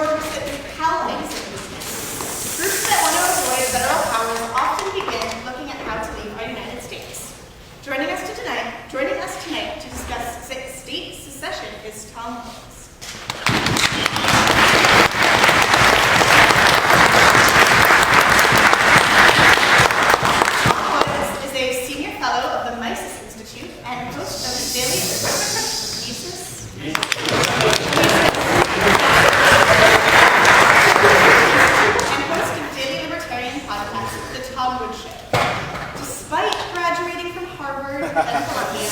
Groups that want to avoid federal powers often begin looking at how to leave our United States. Joining us tonight to discuss state secession is Tom Hobbes. Tom Hobbes is a senior fellow of the Mises Institute and host of the daily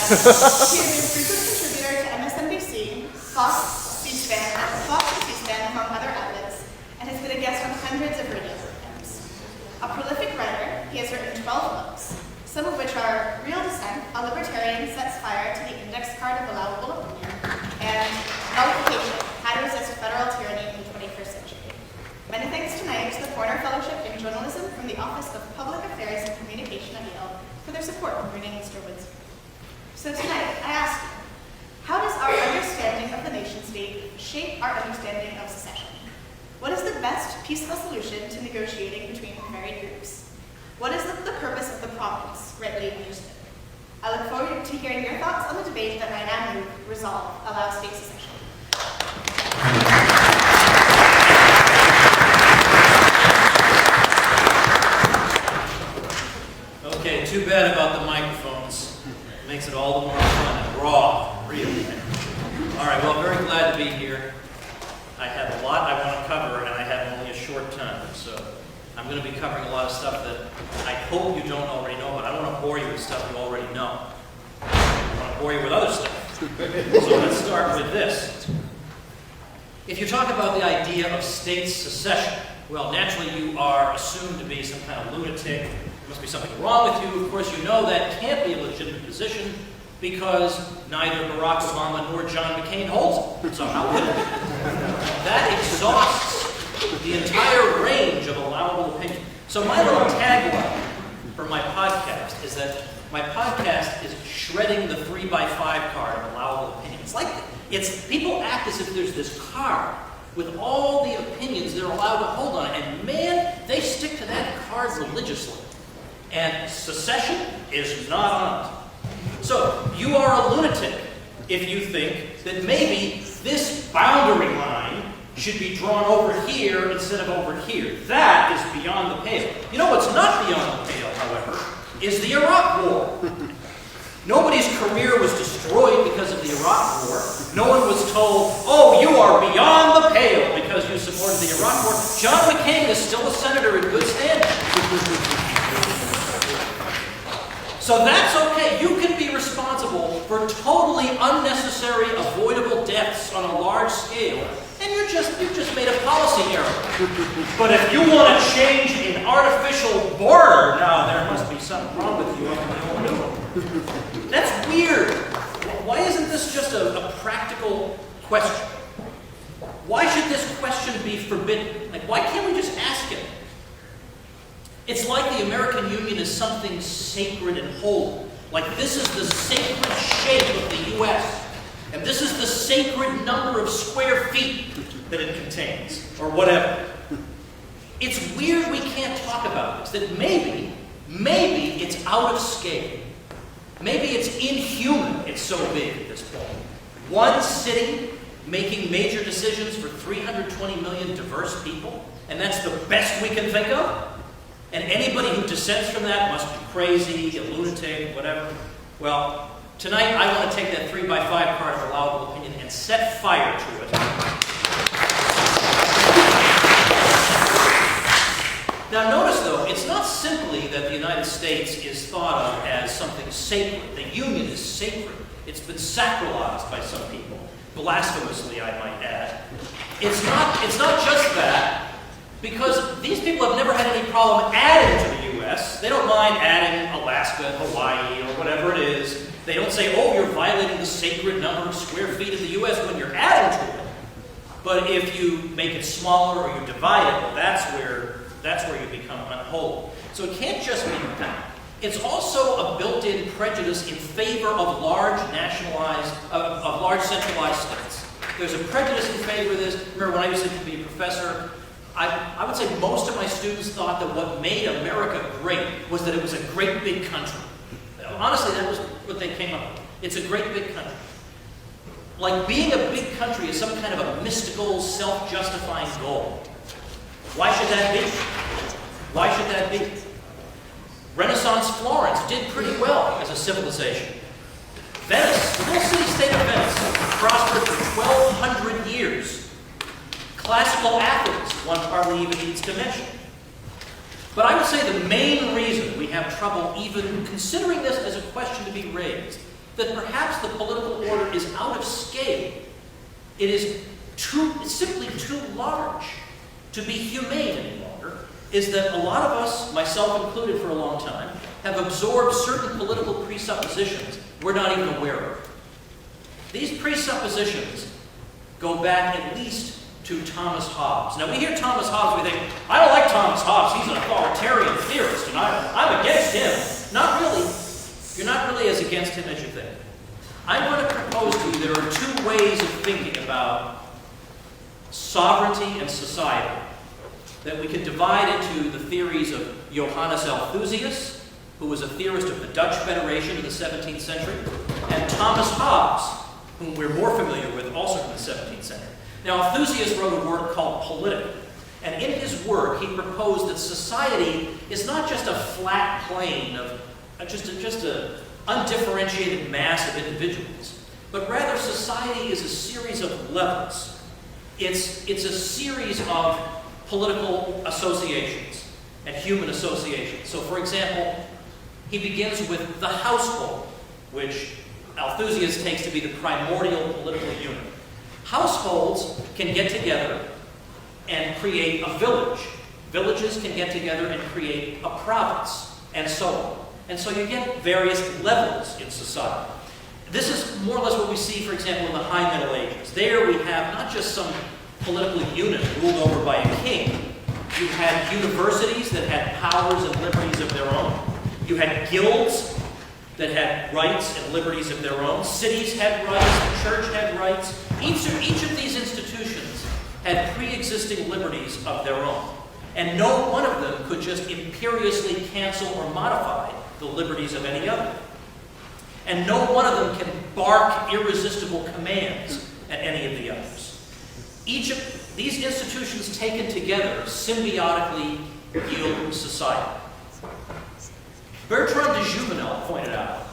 He is a frequent contributor to MSNBC, Fox, C-SPAN, among other outlets, and has been a guest on hundreds of radio programs. A prolific writer, he has written 12 books, some of which are Real Dissent, A Libertarian Sets Fire to the Index Card of Allowable Opinion, and Nullification, How to Resist Federal Tyranny in the 21st Century. Many thanks tonight to the Porter Fellowship in Journalism from the Office of Public Affairs and Communication at Yale for their support in bringing Mr. Woods. So tonight, I ask you, how does our understanding of the nation-state shape our understanding of secession? What is the best peaceful solution to negotiating between varied groups? What is the purpose of the province, rightly understood? I look forward to hearing your thoughts on the debate that I now move, resolve, allow state secession. Okay, too bad about the microphones. Makes it all the more fun and raw, really. All right, well, very glad to be here. I have a lot I want to cover, and I have only a short time, so I'm going to be covering a lot of stuff that I hope you don't already know, but I don't want to bore you with stuff you already know. I want to bore you with other stuff. So let's start with this. If you talk about the idea of state secession, well, naturally you are assumed to be some kind of lunatic. There must be something wrong with you. Of course, you know that can't be a legitimate position because neither Barack Obama nor John McCain holds it. So how could it be? That exhausts the entire range of allowable opinion. So my little tagline for my podcast is that my podcast is shredding the 3x5 card of allowable opinion. It's people act as if there's this card with all the opinions they're allowed to hold on it, and man, they stick to that card religiously. And secession is not on it. So you are a lunatic if you think that maybe this boundary line should be drawn over here instead of over here. That is beyond the pale. You know what's not beyond the pale, however, is the Iraq War. Nobody's career was destroyed because of the Iraq War. No one was told, oh, you are beyond the pale because you supported the Iraq War. John McCain is still a senator in good standing. So that's okay. You can be responsible for totally unnecessary, avoidable deaths on a large scale, and you've just made a policy error. But if you want to change an artificial border, now there must be something wrong with you up in the old middle. That's weird. Why isn't this just a practical question? Why should this question be forbidden? Like, why can't we just ask it? It's like the American Union is something sacred and holy. Like this is the sacred shape of the U.S. And this is the sacred number of square feet that it contains, or whatever. It's weird we can't talk about this, that maybe it's out of scale. Maybe it's inhuman it's so big at this point. One city making major decisions for 320 million diverse people, and that's the best we can think of? And anybody who dissents from that must be crazy, a lunatic, whatever. Well, tonight I want to take that 3x5 card of allowable opinion and set fire to it. Now notice though, it's not simply that the United States is thought of as something sacred. The Union is sacred. It's been sacralized by some people. Blasphemously, I might add. It's not just that. Because these people have never had any problem adding to the U.S. They don't mind adding Alaska and Hawaii or whatever it is. They don't say, oh, you're violating the sacred number of square feet of the U.S. when you're adding to it. But if you make it smaller or you divide it, well, that's where you become unholy. So it can't just be that. It's also a built-in prejudice in favor of large centralized states. There's a prejudice in favor of this. Remember, when I used to be a professor, I would say most of my students thought that what made America great was that it was a great big country. Honestly, that was what they came up with. It's a great big country. Like being a big country is some kind of a mystical, self-justifying goal. Why should that be? Why should that be? Renaissance Florence did pretty well as a civilization. Venice, the whole city-state of Venice, prospered for 1,200 years. Classical Athens, one hardly even needs to mention. But I would say the main reason we have trouble even considering this as a question to be raised, that perhaps the political order is out of scale. It's simply too large to be humane any longer, is that a lot of us, myself included for a long time, have absorbed certain political presuppositions we're not even aware of. These presuppositions go back at least to Thomas Hobbes. Now we hear Thomas Hobbes, we think, I don't like Thomas Hobbes, he's an authoritarian theorist, and I'm against him. Not really. You're not really as against him as you think. I'm going to propose to you there are two ways of thinking about sovereignty and society that we can divide into the theories of Johannes Althusius, who was a theorist of the Dutch Federation in the 17th century, and Thomas Hobbes, whom we're more familiar with also from the 17th century. Now, Althusius wrote a work called Political, and in his work he proposed that society is not just a flat plane of just an undifferentiated mass of individuals, but rather society is a series of levels. It's a series of political associations and human associations. So, for example, he begins with the household, which Althusius takes to be the primordial political unit. Households can get together and create a village. Villages can get together and create a province, and so on. And so you get various levels in society. This is more or less what we see, for example, in the High Middle Ages. There we have not just some political unit ruled over by a king. You had universities that had powers and liberties of their own. You had guilds that had rights and liberties of their own. Cities had rights, the church had rights. Each of these institutions had pre-existing liberties of their own. And no one of them could just imperiously cancel or modify the liberties of any other. And no one of them can bark irresistible commands at any of the others. Each of these institutions taken together symbiotically yield society. Bertrand de Juvenel pointed out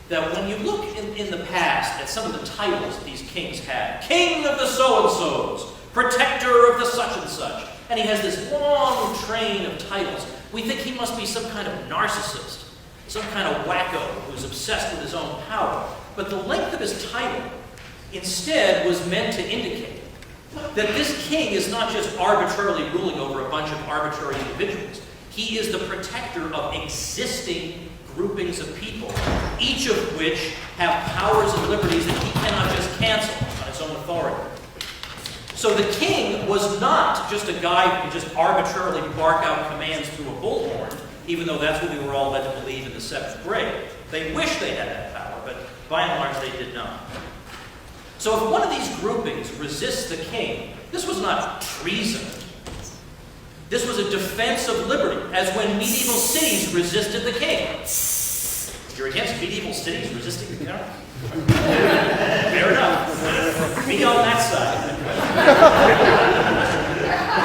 that when you look in the past at some of the titles these kings had, King of the so-and-sos, Protector of the such-and-such, and he has this long train of titles, we think he must be some kind of narcissist, some kind of wacko who's obsessed with his own power. But the length of his title instead was meant to indicate that this king is not just arbitrarily ruling over a bunch of arbitrary individuals. He is the protector of existing groupings of people, each of which have powers and liberties that he cannot just cancel on his own authority. So the king was not just a guy who could just arbitrarily bark out commands through a bullhorn, even though that's what we were all led to believe in the 7th grade. They wished they had that power, but by and large they did not. So if one of these groupings resists the king, this was not treason. This was a defense of liberty, as when medieval cities resisted the king. You're against medieval cities resisting the king? Fair enough. Be on that side.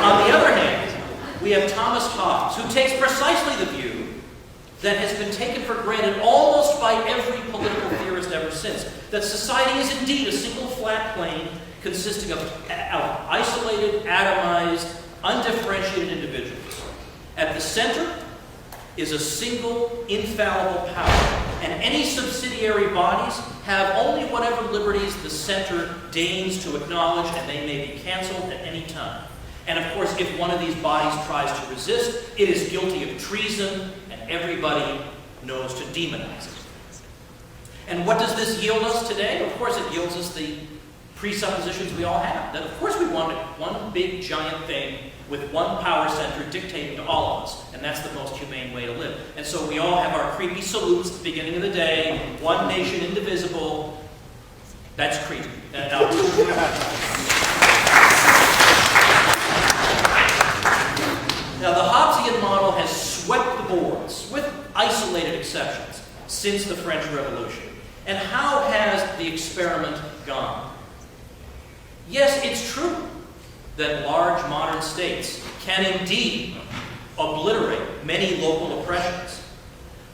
On the other hand, we have Thomas Hobbes, who takes precisely the view that has been taken for granted almost by every political theorist ever since, that society is indeed a single flat plane consisting of isolated, atomized, undifferentiated individuals. At the center is a single, infallible power, and any subsidiary bodies have only whatever liberties the center deigns to acknowledge, and they may be canceled at any time. And of course, if one of these bodies tries to resist, it is guilty of treason, and everybody knows to demonize it. And what does this yield us today? Of course, it yields us the presuppositions we all have. That of course we want one big giant thing with one power center dictating to all of us. And that's the most humane way to live. And so we all have our creepy salutes at the beginning of the day. One nation indivisible. That's creepy. Now, since the French Revolution. And how has the experiment gone? Yes, it's true that large modern states can indeed obliterate many local oppressions,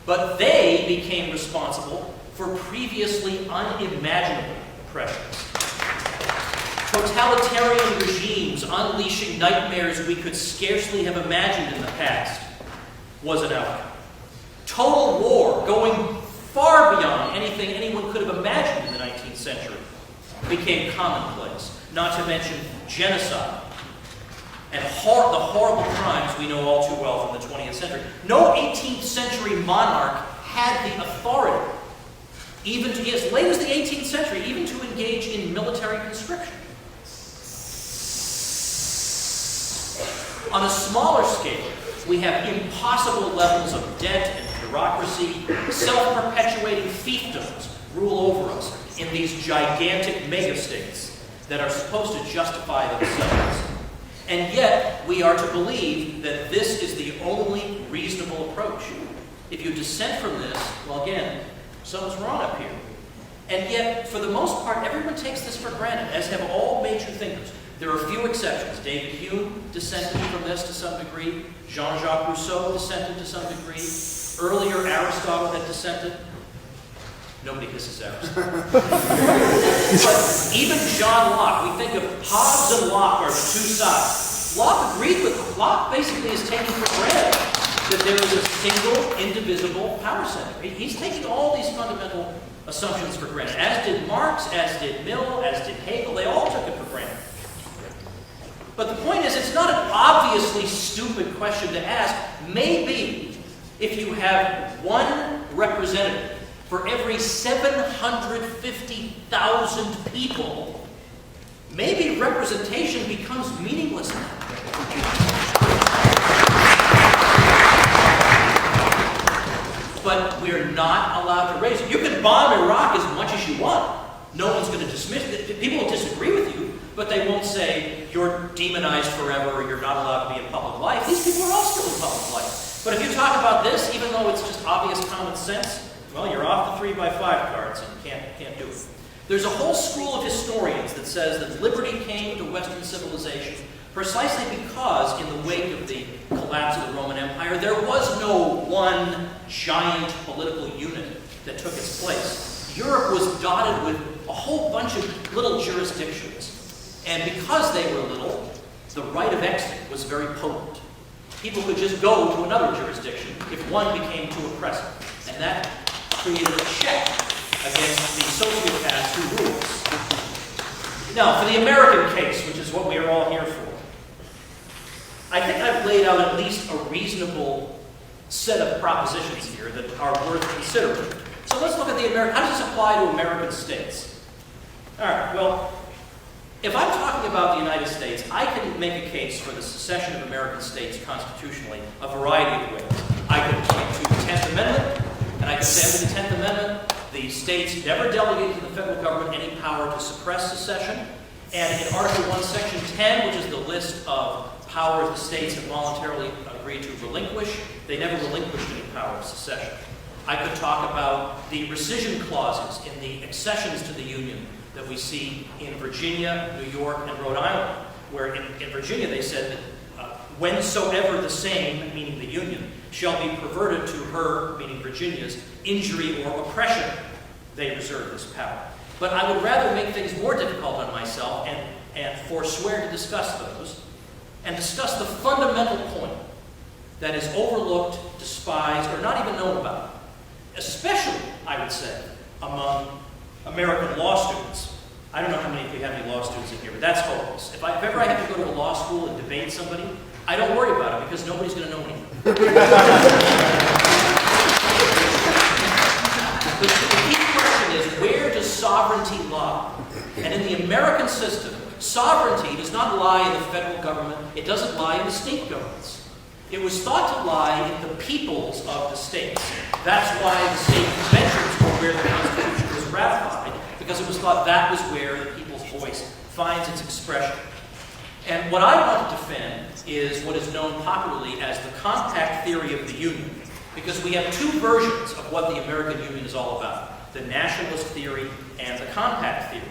but they became responsible for previously unimaginable oppressions. Totalitarian regimes unleashing nightmares we could scarcely have imagined in the past was an outcome. Total war, going far beyond anything anyone could have imagined in the 19th century, became commonplace, not to mention genocide and the horrible crimes we know all too well from the 20th century. No 18th century monarch had the authority, even to, as late as the 18th century, even to engage in military conscription. On a smaller scale, we have impossible levels of debt and bureaucracy, self-perpetuating fiefdoms rule over us in these gigantic megastates that are supposed to justify themselves. And yet, we are to believe that this is the only reasonable approach. If you dissent from this, well, again, something's wrong up here. And yet, for the most part, everyone takes this for granted, as have all major thinkers. There are a few exceptions. David Hume dissented from this to some degree. Jean-Jacques Rousseau dissented to some degree. Earlier, Aristotle had dissented. Nobody kisses Aristotle. But even John Locke, we think of Hobbes and Locke are the two sides. Locke agreed with them. Locke basically is taking for granted that there is a single, indivisible power center. He's taking all these fundamental assumptions for granted, as did Marx, as did Mill, as did Hegel. They all took it for granted. But the point is, it's not an obviously stupid question to ask. Maybe if you have one representative for every 750,000 people, maybe representation becomes meaningless now. But we're not allowed to raise it. You can bomb Iraq as much as you want. No one's going to dismiss it. People will disagree with you, but they won't say you're demonized forever or you're not allowed to be in public life. These people are all still in public life. But if you talk about this, even though it's just obvious common sense, well, you're off the 3x5 cards and you can't do it. There's a whole school of historians that says that liberty came to Western civilization precisely because in the wake of the collapse of the Roman Empire, there was no one giant political unit that took its place. Europe was dotted with a whole bunch of little jurisdictions. And because they were little, the right of exit was very potent. People could just go to another jurisdiction if one became too oppressive. And that created a check against the sociopaths who rule us. Now, for the American case, which is what we are all here for, I think I've laid out at least a reasonable set of propositions here that are worth considering. So let's look at the American. How does this apply to American states? All right, well, if I'm talking about the United States, I can make a case for the secession of American states constitutionally a variety of ways. I could point to the 10th Amendment, and I could say under the 10th Amendment, the states never delegated to the federal government any power to suppress secession. And in Article 1, Section 10, which is the list of powers the states have voluntarily agreed to relinquish, they never relinquished any power of secession. I could talk about the rescission clauses in the accessions to the Union that we see in Virginia, New York, and Rhode Island, where in Virginia they said that whensoever the same, meaning the Union, shall be perverted to her, meaning Virginia's, injury or oppression, they reserve this power. But I would rather make things more difficult on myself and forswear to discuss those, and discuss the fundamental point that is overlooked, despised, or not even known about, especially, I would say, among American law students. I don't know how many of you have any law students in here, but that's hopeless. If ever I have to go to a law school and debate somebody, I don't worry about it because nobody's going to know anything. The key question is, where does sovereignty lie? And in the American system, sovereignty does not lie in the federal government. It doesn't lie in the state governments. It was thought to lie in the peoples of the states. That's why the state conventions were where the Constitution was ratified, because it was thought that was where the people's voice finds its expression. And what I want to defend is what is known popularly as the compact theory of the Union, because we have two versions of what the American Union is all about, the nationalist theory and the compact theory.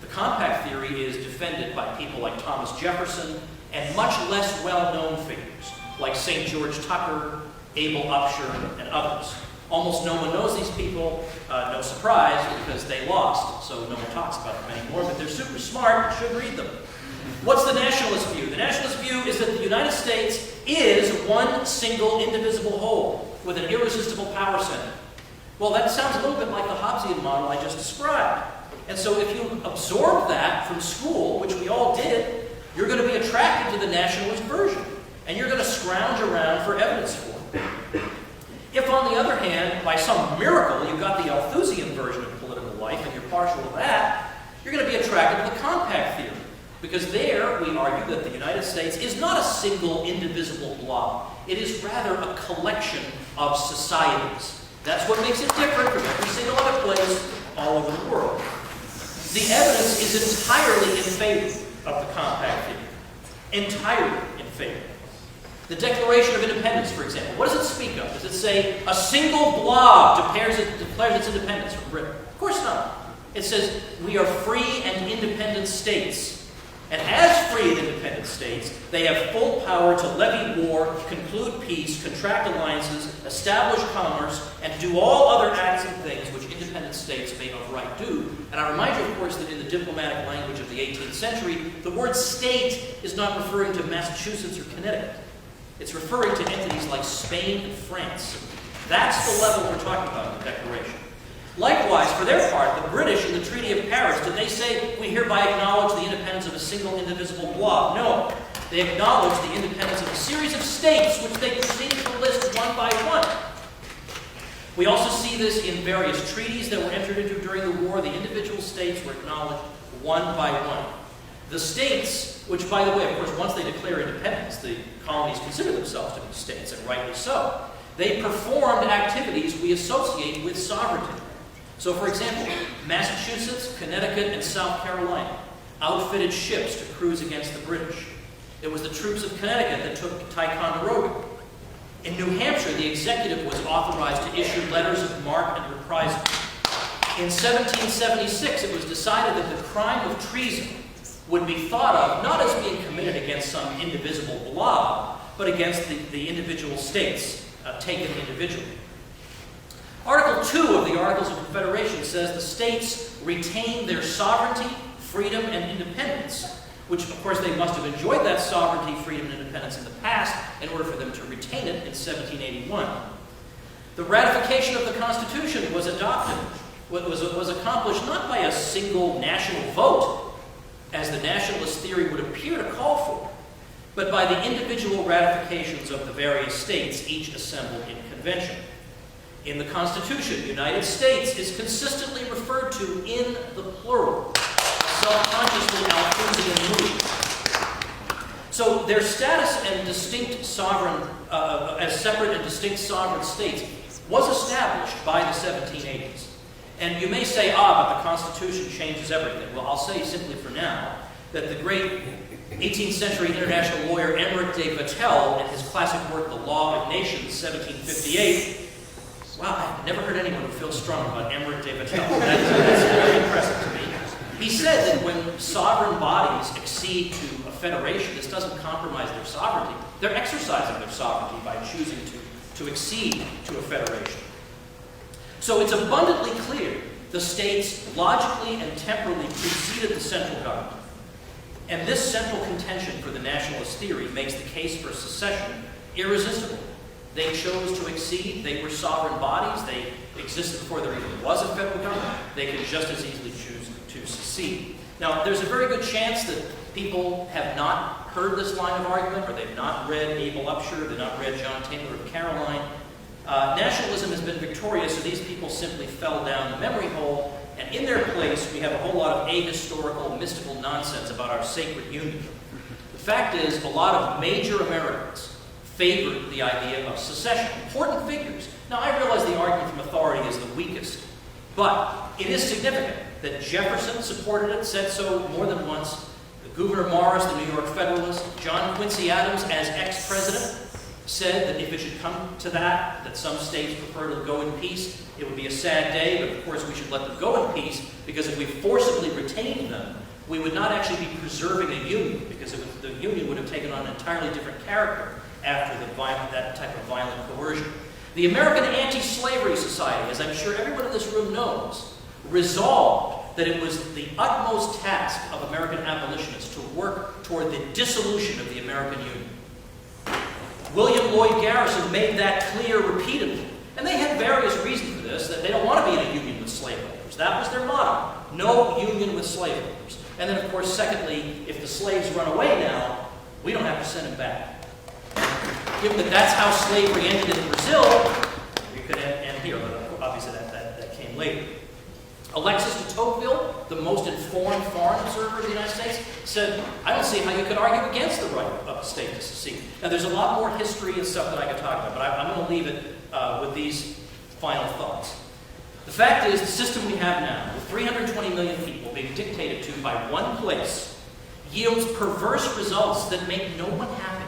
The compact theory is defended by people like Thomas Jefferson and much less well-known figures like St. George Tucker, Abel Upshur, and others. Almost no one knows these people, no surprise, because they lost, so no one talks about them anymore, but they're super smart, you should read them. What's the nationalist view? The nationalist view is that the United States is one single indivisible whole with an irresistible power center. Well, that sounds a little bit like the Hobbesian model I just described. And so if you absorb that from school, which we all did, you're going to be attracted to the nationalist version, and you're going to scrounge around for evidence for it. If, on the other hand, by some miracle, you got the Althusian version of political life and you're partial to that, you're going to be attracted to the compact theory. Because there, we argue that the United States is not a single indivisible blob. It is rather a collection of societies. That's what makes it different from every single other place all over the world. The evidence is entirely in favor of the compact theory. Entirely in favor. The Declaration of Independence, for example, what does it speak of? Does it say a single blob declares its independence from Britain? Of course not. It says we are free and independent states. And as free and independent states, they have full power to levy war, conclude peace, contract alliances, establish commerce, and do all other acts and things which independent states may of right do. And I remind you, of course, that in the diplomatic language of the 18th century, the word state is not referring to Massachusetts or Connecticut. It's referring to entities like Spain and France. That's the level we're talking about in the Declaration. Likewise, for their part, the British in the Treaty of Paris, did they say, we hereby acknowledge the independence of a single indivisible blob? No. They acknowledged the independence of a series of states, which they proceeded to list one by one. We also see this in various treaties that were entered into during the war. The individual states were acknowledged one by one. The states, which, by the way, of course, once they declare independence, the colonies consider themselves to be states, and rightly so. They performed activities we associate with sovereignty. So, for example, Massachusetts, Connecticut, and South Carolina outfitted ships to cruise against the British. It was the troops of Connecticut that took Ticonderoga. In New Hampshire, the executive was authorized to issue letters of marque and reprisal. In 1776, it was decided that the crime of treason would be thought of not as being committed against some indivisible blob, but against the individual states, taken individually. Article 2 of the Articles of Confederation says the states retain their sovereignty, freedom, and independence, which, of course, they must have enjoyed that sovereignty, freedom, and independence in the past in order for them to retain it in 1781. The ratification of the Constitution was adopted, was accomplished not by a single national vote, as the nationalist theory would appear to call for, but by the individual ratifications of the various states, each assembled in convention. In the Constitution, United States is consistently referred to in the plural, self-consciously Althusian mood. So their status and distinct sovereign, as separate and distinct sovereign states, was established by the 1780s. And you may say, but the Constitution changes everything. Well, I'll say simply for now that the great 18th century international lawyer Emmerich de Vattel, in his classic work, The Law of Nations, 1758, wow, I've never heard anyone who feels strong about Emmerich de Vattel. That's very impressive to me. He said that when sovereign bodies accede to a federation, this doesn't compromise their sovereignty. They're exercising their sovereignty by choosing to accede to a federation. So it's abundantly clear the states logically and temporally preceded the central government. And this central contention for the nationalist theory makes the case for secession irresistible. They chose to accede. They were sovereign bodies. They existed before there even was a federal government. They could just as easily choose to secede. Now, there's a very good chance that people have not heard this line of argument, or they've not read Abel Upshur, they've not read John Taylor of Caroline. Nationalism has been victorious, so these people simply fell down the memory hole, and in their place, we have a whole lot of ahistorical, mystical nonsense about our sacred union. The fact is, a lot of major Americans favored the idea of secession. Important figures. Now, I realize the argument from authority is the weakest, but it is significant that Jefferson supported it, said so more than once. Gouverneur Morris, the New York Federalist, John Quincy Adams as ex-president, said that if it should come to that some states prefer to go in peace, it would be a sad day, but of course we should let them go in peace, because if we forcibly retained them, we would not actually be preserving a union, because the union would have taken on an entirely different character after that type of violent coercion. The American Anti-Slavery Society, as I'm sure everyone in this room knows, resolved that it was the utmost task of American abolitionists to work toward the dissolution of the American Union. William Lloyd Garrison made that clear repeatedly. And they had various reasons for this, that they don't want to be in a union with slaveholders. That was their motto, no union with slaveholders. And then, of course, secondly, if the slaves run away now, we don't have to send them back. Given that that's how slavery ended in Brazil, we could end here, but obviously that came later. Alexis de Tocqueville, the most informed foreign observer of the United States, said, I don't see how you could argue against the right of a state to secede. Now, there's a lot more history and stuff that I could talk about, but I'm going to leave it with these final thoughts. The fact is, the system we have now, with 320 million people being dictated to by one place, yields perverse results that make no one happy.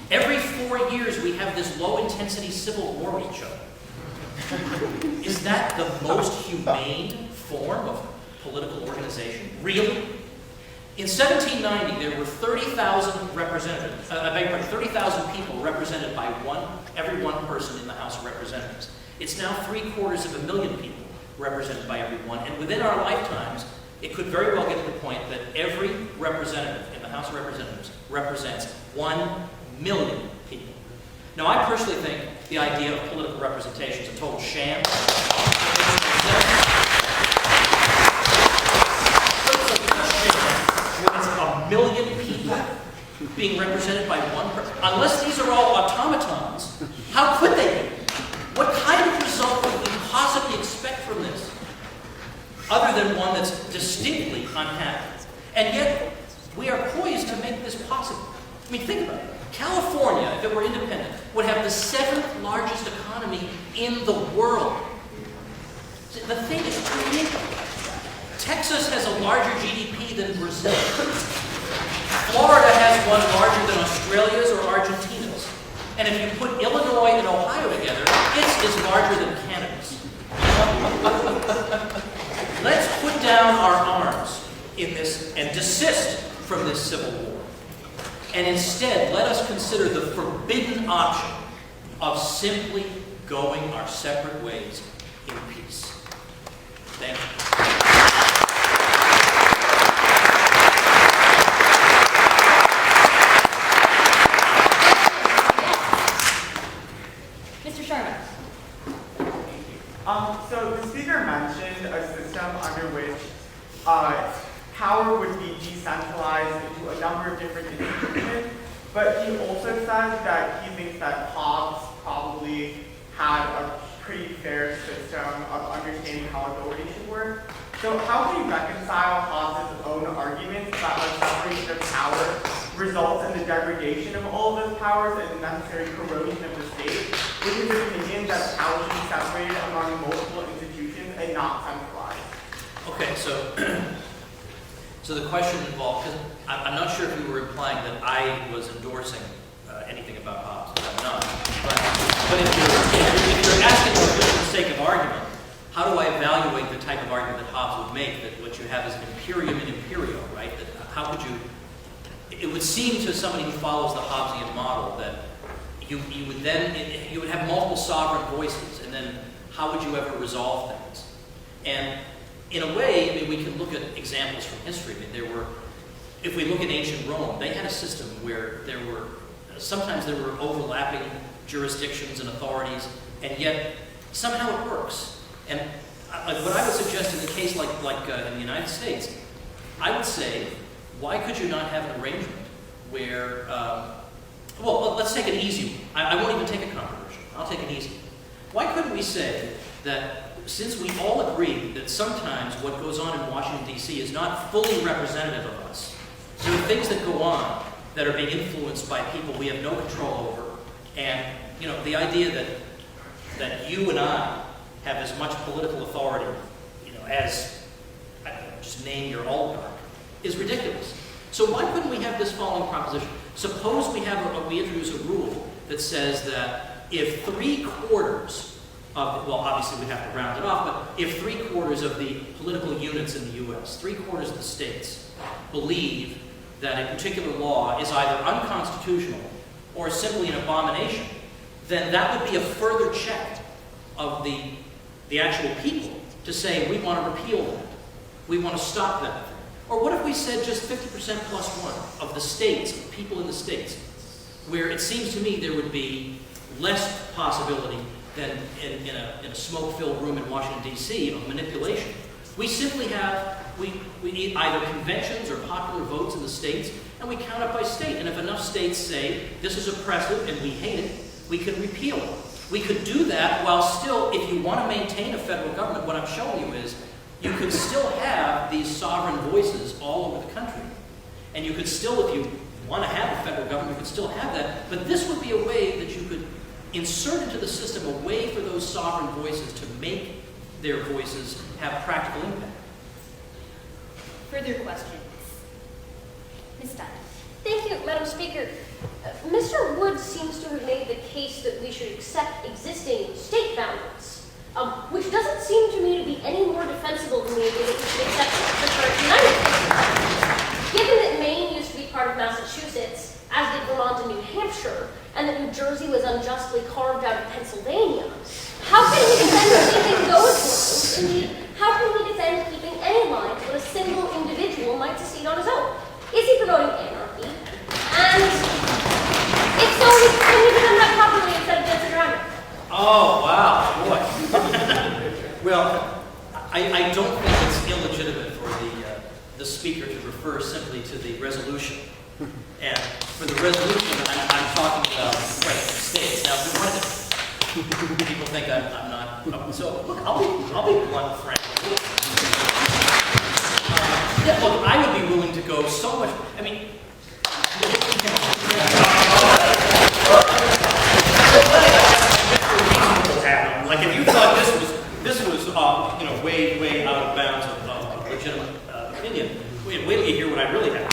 Every 4 years, we have this low-intensity civil war with each other. Is that the most humane form of political organization? Really? In 1790, there were 30,000 representatives, 30,000 people represented by every one person in the House of Representatives. It's now 750,000 people represented by everyone, and within our lifetimes, it could very well get to the point that every representative in the House of Representatives represents 1 million people. Now, I personally think the idea of political representation is a total sham. When it's 1 million people being represented by one person, unless these are all automatons, how could they be? What kind of result would we possibly expect from this, other than one that's distinctly unhappy? And yet, we are poised to make this possible. I mean, think about it. California, if it were independent, would have the 7th largest economy in the world. The thing is ridiculous. Texas has a larger GDP than Brazil. Florida has one larger than Australia's or Argentina's. And if you put Illinois and Ohio together, it's as larger than Canada's. Let's put down our arms in this and desist from this civil war. And instead, let us consider the forbidden option of simply going our separate ways in peace. Thank you. Mr. Sharma. So the speaker mentioned a system under which power would be decentralized into a number of different institutions, but he also said that he thinks that Hobbes probably had a pretty fair system of understanding how authority should work. So how can you reconcile Hobbes' own arguments that a separation of power results in the degradation of all of those powers and the necessary corrosion of the state, with his opinion that power should be separated among multiple institutions and not centralized? Okay, so the question involved, because I'm not sure if you were implying that I was endorsing anything about Hobbes. I'm not. But if you're asking for the sake of argument, how do I evaluate the type of argument that Hobbes would make, that what you have is an imperium in imperio, right? That how could you, it would seem to somebody who follows the Hobbesian model that you would have multiple sovereign voices, and then how would you ever resolve things? And in a way, I mean, we can look at examples from history. I mean, if we look at ancient Rome, they had a system where sometimes there were overlapping jurisdictions and authorities, and yet somehow it works. And what I would suggest in a case like in the United States, I would say, why could you not have an arrangement where, well, let's take an easy one. I won't even take a controversial. I'll take an easy one. Why couldn't we say that since we all agree that sometimes what goes on in Washington, D.C. is not fully representative of us, there are things that go on that are being influenced by people we have no control over, and the idea that you and I have as much political authority, as, I don't know, just name your oligarch, is ridiculous. So why couldn't we have this following proposition? Suppose we introduce a rule that says that if 3/4 of, well, obviously we'd have to round it off, but if 3/4 of the political units in the U.S., 3/4 of the states, believe that a particular law is either unconstitutional or simply an abomination, then that would be a further check of the actual people to say, we want to repeal that. We want to stop that. Or what if we said just 50% plus one of the states, of people in the states, where it seems to me there would be less possibility than in a smoke-filled room in Washington, D.C. of manipulation. We simply have, we need either conventions or popular votes in the states, and we count it by state. And if enough states say, this is oppressive and we hate it, we can repeal it. We could do that while still, if you want to maintain a federal government, what I'm showing you is, you could still have these sovereign voices all over the country. And you could still, if you want to have a federal government, you could still have that. But this would be a way that you could insert into the system a way for those sovereign voices to make their voices have practical impact. Further questions? Ms. Stein. Thank you, Madam Speaker. Mr. Wood seems to have made the case that we should accept existing state boundaries, which doesn't seem to me to be any more defensible than the idea that we should accept the current United States. Given that Maine used to be part of Massachusetts, as did Vermont and New Hampshire, and that New Jersey was unjustly carved out of Pennsylvania, how can we defend keeping those lines? Indeed, how can we defend keeping any lines when a single individual might secede on his own? Is he promoting anarchy? And if so, can we defend that properly instead of dancing around it? Oh, wow, boy. Well, I don't think it's illegitimate for the speaker to refer simply to the resolution. And for the resolution, I'm talking about states. Now, if we wanted to, people think I'm not. So, look, I'll be blunt, frank. Yeah, look, I would be willing to go so much. I mean, like if you thought this was way out of bounds of legitimate opinion, wait till you hear what I really have.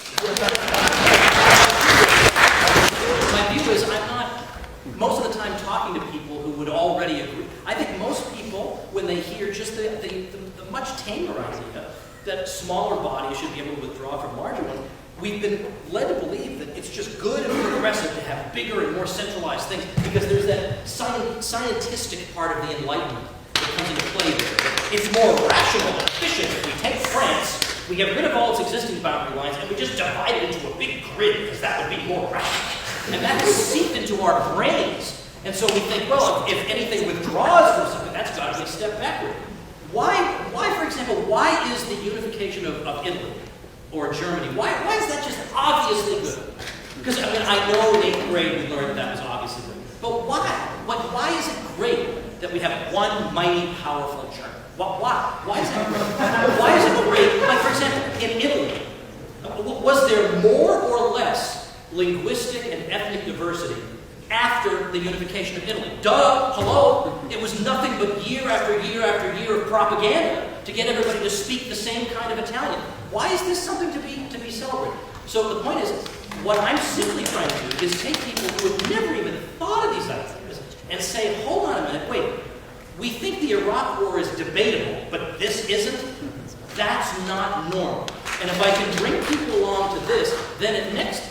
My view is I'm not most of the time talking to people who would already agree. I think most people, when they hear just the much tamer idea that smaller bodies should be able to withdraw from larger ones, we've been led to believe that it's just good and progressive to have bigger and more centralized things because there's that scientistic part of the Enlightenment that comes into play there. It's more rational and efficient if we take France, we get rid of all its existing boundary lines, and we just divide it into a big grid because that would be more rational. And that has seeped into our brains. And so we think, well, if anything withdraws from something, that's got to be a step backward. Why, for example, why is the unification of Italy or Germany, why is that just obviously good? Because, I mean, I know in 8th grade we learned that was obviously good. But why? Why is it great that we have one mighty, powerful Germany? Why? Why is that great? Why is it great? Like, for example, in Italy, was there more or less linguistic and ethnic diversity after the unification of Italy? Duh, hello. It was nothing but year after year after year of propaganda to get everybody to speak the same kind of Italian. Why is this something to be celebrated? So the point is, what I'm simply trying to do is take people who have never even thought of these ideas and say, hold on a minute, wait, we think the Iraq War is debatable, but this isn't? That's not normal. And if I can bring people along to this, then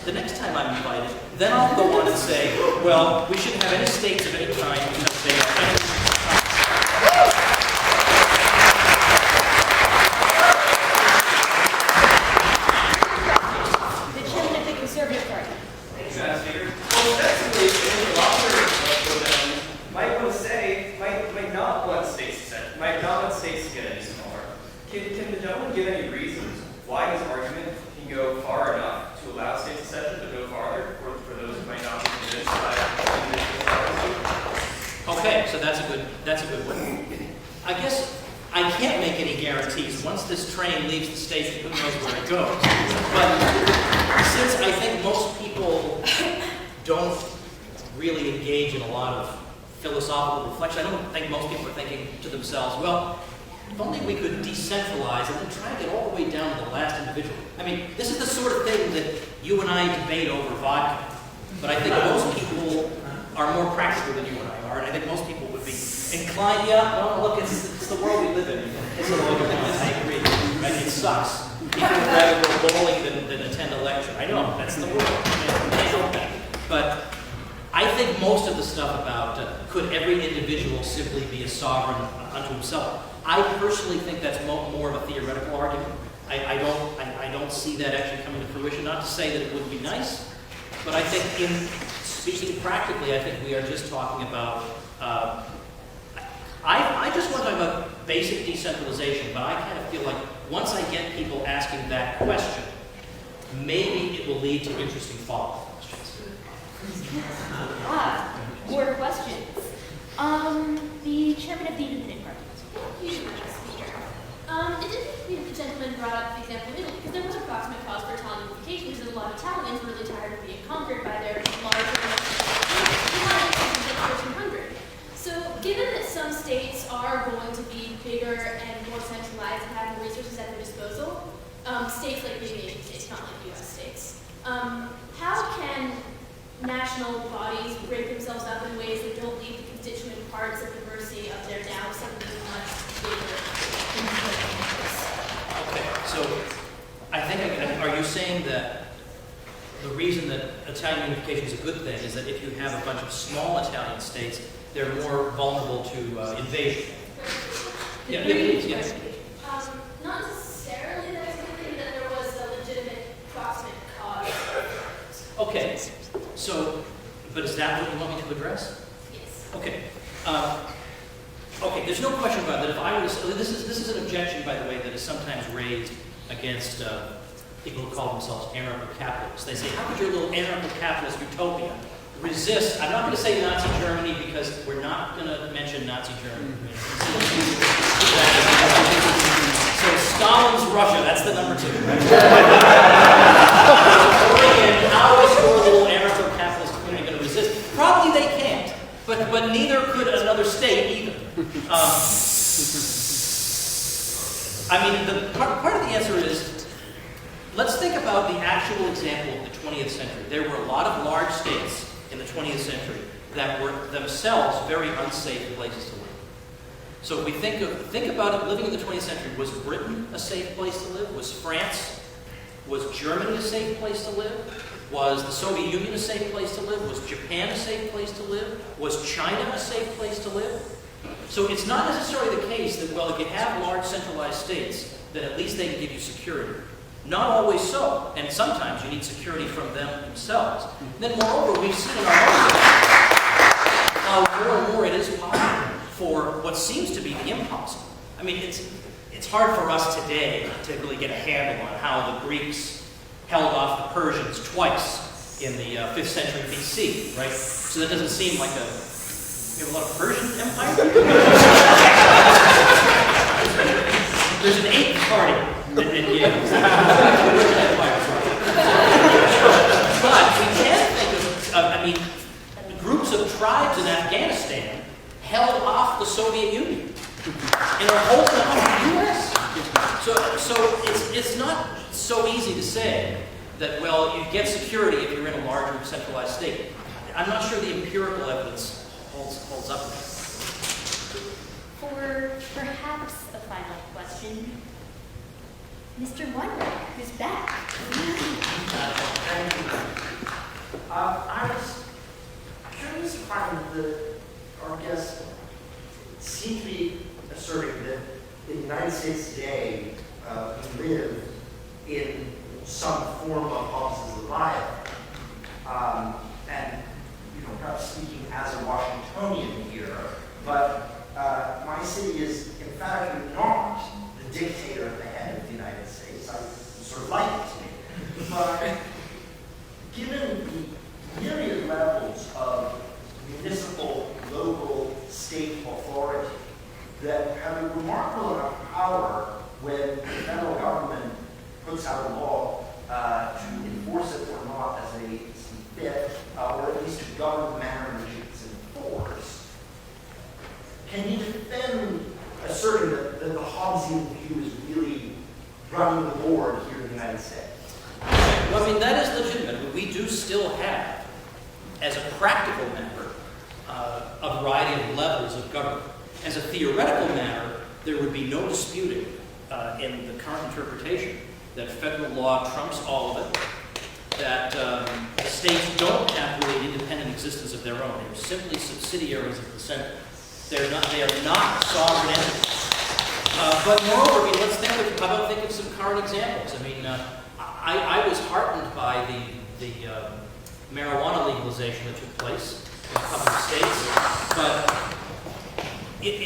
the next time I'm invited, then I'll go on and say, well, we shouldn't have any states of any kind because they are... The chairman of the Conservative Party. Thanks, Madam Speaker. Well, effectively, the author might want to say, might not want states to set, might not want states to get any smaller. Can the gentleman give any reasons why his argument can go far enough to allow states to set but go farther for those who might not be convinced by individual policy? Okay, so that's a good one. I guess I can't make any guarantees. Once this train leaves the station, who knows where it goes. But since I think most people don't really engage in a lot of philosophical reflection, I don't think most people are thinking to themselves, well, if only we could decentralize and then try and get all the way down to the last individual. I mean, this is the sort of thing that you and I debate over vodka. But I think most people are more practical than you and I are, and I think most people would be inclined, yeah, no, look, it's the world we live in. It's a look at this, I agree. Right? It sucks. People would rather go bowling than attend a lecture. I know, that's the world. Can't help that. But I think most of the stuff about could every individual simply be a sovereign unto himself, I personally think that's more of a theoretical argument. I don't see that actually coming to fruition. Not to say that it wouldn't be nice, but I think in speaking practically, I think we are just talking about, I just want to talk about basic decentralization, but I kind of feel like once I get people asking that question, maybe it will lead to interesting follow-up questions. More questions. The chairman of the Independent Party. It didn't seem the gentleman brought up the example of Italy, because there was a proximate cause for Italian unification, because a lot of Italians were really tired of being conquered by their larger 1400. So given that some states are going to be bigger and more centralized and have more resources at their disposal, states like big nation states, not like US states, how can national bodies break themselves up in ways that don't leave the constituent parts at the mercy of their now suddenly much bigger? Okay, so I think, are you saying that the reason that Italian unification is a good thing is that if you have a bunch of small Italian states, they're more vulnerable to invasion? Yeah, yes. Not necessarily that it's a good thing that there was a legitimate proximate cause. Okay, so, but is that what you want me to address? Yes. Okay. Okay, there's no question about that. If I were to, this is an objection, by the way, that is sometimes raised against people who call themselves anarcho-capitalists. They say, how could your little anarcho-capitalist utopia resist? I'm not going to say Nazi Germany because we're not going to mention Nazi Germany. So Stalin's Russia, that's the number 2. Right? And how is your little anarcho-capitalist community going to resist? Probably they can't. But neither could another state either. I mean, part of the answer is, let's think about the actual example of the 20th century. There were a lot of large states in the 20th century that were themselves very unsafe places to live. So if we think about it, living in the 20th century, was Britain a safe place to live? Was France? Was Germany a safe place to live? Was the Soviet Union a safe place to live? Was Japan a safe place to live? Was China a safe place to live? So it's not necessarily the case that, well, if you have large centralized states, then at least they can give you security. Not always so, and sometimes you need security from them themselves. Then moreover, we've seen in our own how more and more it is possible for what seems to be the impossible. I mean, it's hard for us today to really get a handle on how the Greeks held off the Persians twice in the 5th century BC, right? So that doesn't seem like we have a lot of Persian empire. There's an 8th party in Yale. But we can think of, I mean, groups of tribes in Afghanistan held off the Soviet Union and are holding on to the U.S. So it's not so easy to say that, well, you get security if you're in a larger centralized state. I'm not sure the empirical evidence holds up. For perhaps a final question, Mr. Weinberg, who's back. I was curious to find that our guests seem to be asserting that in the United States today, we live in some form of Hobbes' Leviathan. And, not speaking as a Washingtonian here, but my city is emphatically not the dictator at the head of the United States. I sort of like it to be. But given the myriad levels of municipal, local, state authority that have a remarkable amount of power when the federal government puts out a law to enforce it or not as they see fit, or at least to govern the manner in which it's enforced, can you defend asserting that the Hobbes as a practical matter, a variety of levels of government. As a theoretical matter, there would be no disputing in the current interpretation that federal law trumps all of it, that states don't have really an independent existence of their own. They're simply subsidiaries of the center. They are not sovereign entities. But moreover, I mean, how about think of some current examples? I mean, I was heartened by the marijuana legalization that took place in a couple of states, but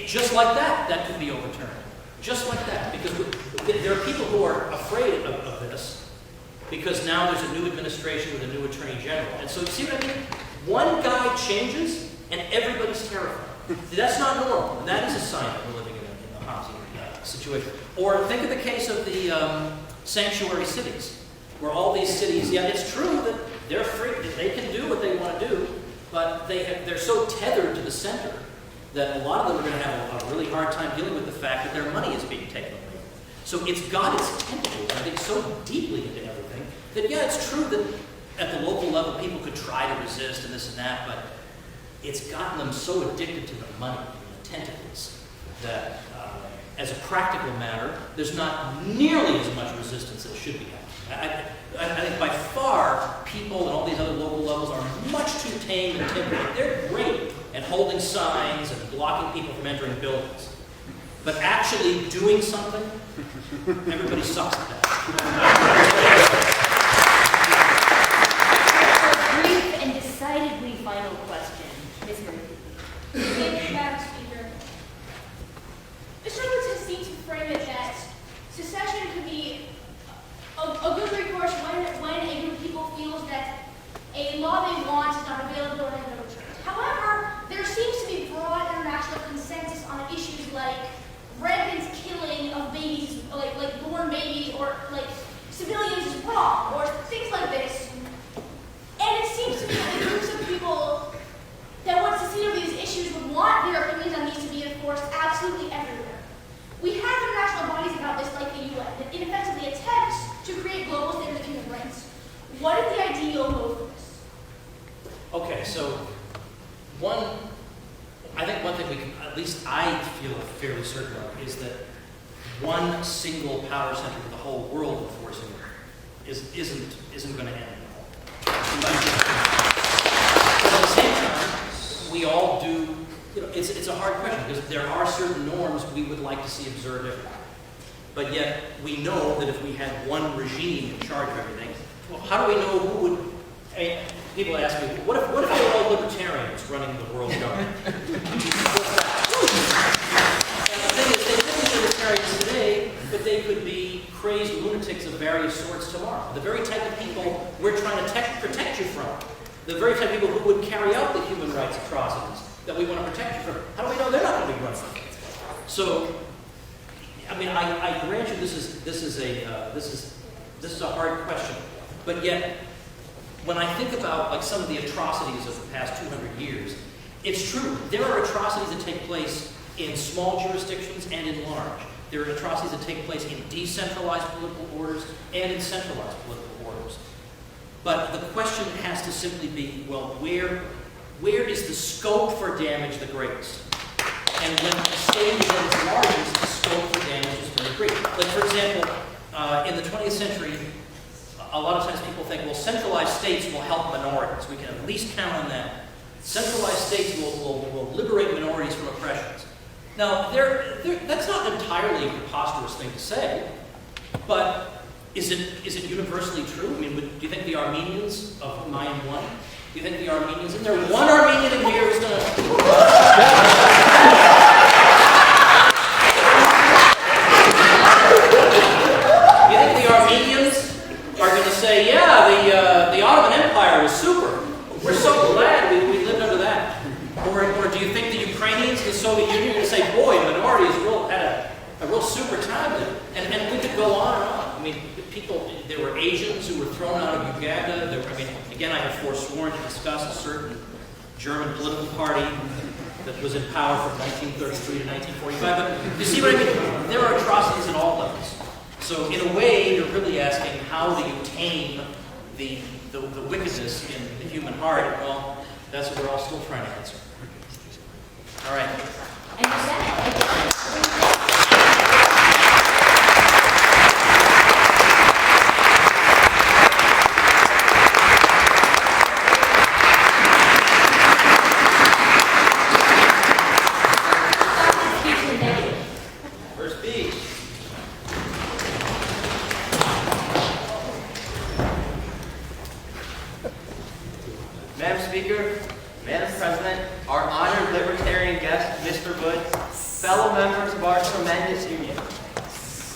just like that could be overturned. Just like that, because there are people who are afraid of this, because now there's a new administration with a new attorney general. And so, you see what I mean? One guy changes, and everybody's terrified. That's not normal. That is a sign that we're living in a Hobbesian situation. Or think of the case of the sanctuary cities, where all these cities, yeah, it's true that they're free, that they can do what they want to do, but they're so tethered to the center that a lot of them are going to have a really hard time dealing with the fact that their money is being taken away. So it's got its tentacles, I think, so deeply into everything that, yeah, it's true that at the local level people could try to resist and this and that, but it's gotten them so addicted to the money and the tentacles that as a practical matter, there's not nearly as much resistance as should be happening. I think by far, people and all these other local levels are much too tame and timid. They're great at holding signs and blocking people from entering buildings. But actually doing something, everybody sucks at that. A brief and decidedly final question, Ms. Murphy. Thank you, Madam Speaker. Mr. Woodson seemed to frame it that secession could be a good recourse when a group of people feels that a law they want is not available or has been overturned. However, there seems to be broad international consensus on issues like rampant killing of babies, like born babies, or like civilians is wrong, or things like this. And it seems to me that the groups of people that want to see over these issues would want their opinions on these to be enforced absolutely everywhere. We have international bodies about this, like the UN, that ineffectively attempts to create global standards of human rights. What is the ideal mode for this? Okay, so I think one thing we can, at least I feel fairly certain of, is that one single power center for the whole world enforcing it isn't going to end well. But at the same time, we all do, it's a hard question, because there are certain norms we would like to see observed everywhere. But yet, we know that if we had one regime in charge of everything, well, how do we know who would, I mean, people ask me, what if they were all libertarians running the world government? And the thing is, they could be libertarians today, but they could be crazed lunatics of various sorts tomorrow. The very type of people we're trying to protect you from. The very type of people who would carry out the human rights atrocities that we want to protect you from. How do we know they're not going to be running? So, I mean, I grant you this is a hard question, but yet, when I think about like some of the atrocities of the past 200 years, it's true. There are atrocities that take place in small jurisdictions and in large. There are atrocities that take place in decentralized political orders and in centralized political orders. But the question has to simply be, well, where is the scope for damage the greatest? And when a state is at its largest, the scope for damage is very great. Like, for example, in the 20th century, a lot of times people think, well, centralized states will help minorities. We can at least count on that. Centralized states will liberate minorities from oppressions. Now, that's not an entirely preposterous thing to say, but is it universally true? I mean, do you think the Armenians of whom I am one, do you think the Armenians, is there one Armenian in here who's going to... You think the Armenians are going to say, yeah, the Ottoman Empire was super. We're so glad we lived under that. Or do you think the Ukrainians, the Soviet Union, are going to say, boy, minorities had a real super time there? And we could go on and on. I mean, there were Asians who were thrown out of Uganda. Again, I have forsworn to discuss a certain German political party that was in power from 1933 to 1945. But you see what I mean? There are atrocities at all levels. So in a way, you're really asking, how do you tame the wickedness in the human heart? Well, That's what we're all still trying to answer. All right. And with that, First speech. Madam Speaker, Madam President, our honored libertarian guest, Mr. Wood, fellow members of our tremendous union.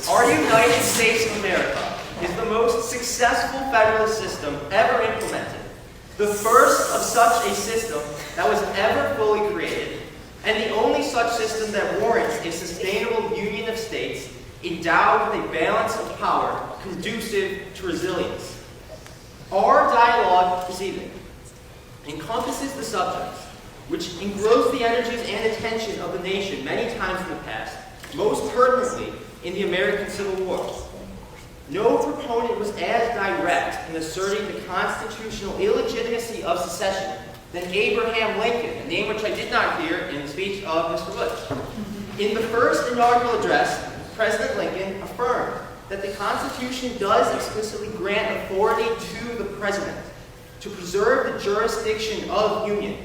Our United States of America is the most successful federalist system ever implemented, the first of such a system that was ever fully created, and the only such system that warrants a sustainable union of states endowed with a balance of power conducive to resilience. Our dialogue this evening encompasses the subjects which engrossed the energies and attention of the nation many times in the past, most pertinently in the American Civil War. No proponent was as direct in asserting the constitutional illegitimacy of secession than Abraham Lincoln, a name which I did not hear in the speech of Mr. Wood. In the first inaugural address, President Lincoln affirmed that the Constitution does explicitly grant authority to the President to preserve the jurisdiction of union,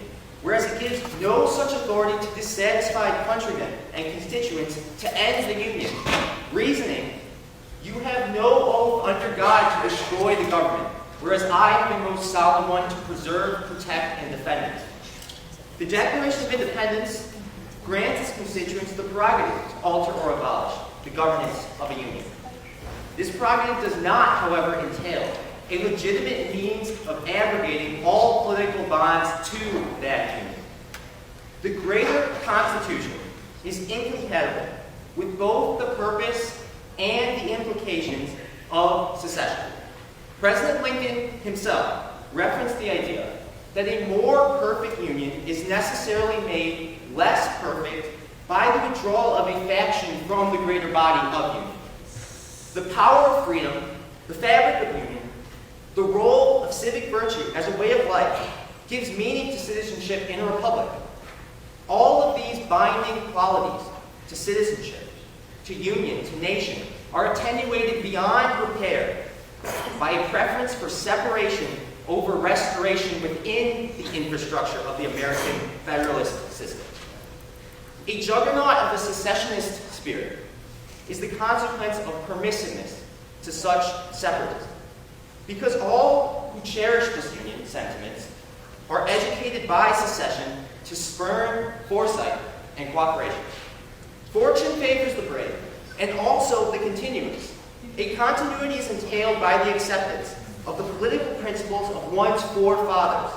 whereas it gives no such authority to dissatisfied countrymen and constituents to end the union, reasoning, you have no oath under God to destroy the government, whereas I have a most solemn one to preserve, protect, and defend it. The Declaration of Independence grants its constituents the prerogative to alter or abolish the governance of a union. This prerogative does not, however, entail a legitimate means of abrogating all political bonds to that union. The greater Constitution is incompatible with both the purpose and the implications of secession. President Lincoln himself referenced the idea that a more perfect union is necessarily made less perfect by the withdrawal of a faction from the greater body of union. The power of freedom, the fabric of union, the role of civic virtue as a way of life gives meaning to citizenship in a republic. All of these binding qualities to citizenship, to union, to nation, are attenuated beyond repair by a preference for separation over restoration within the infrastructure of the American Federalist system. A juggernaut of a secessionist spirit is the consequence of permissiveness to such separatism, because all who cherish this union sentiments are educated by secession to spurn foresight and cooperation. Fortune favors the brave, and also the continuance. A continuity is entailed by the acceptance of the political principles of one's forefathers,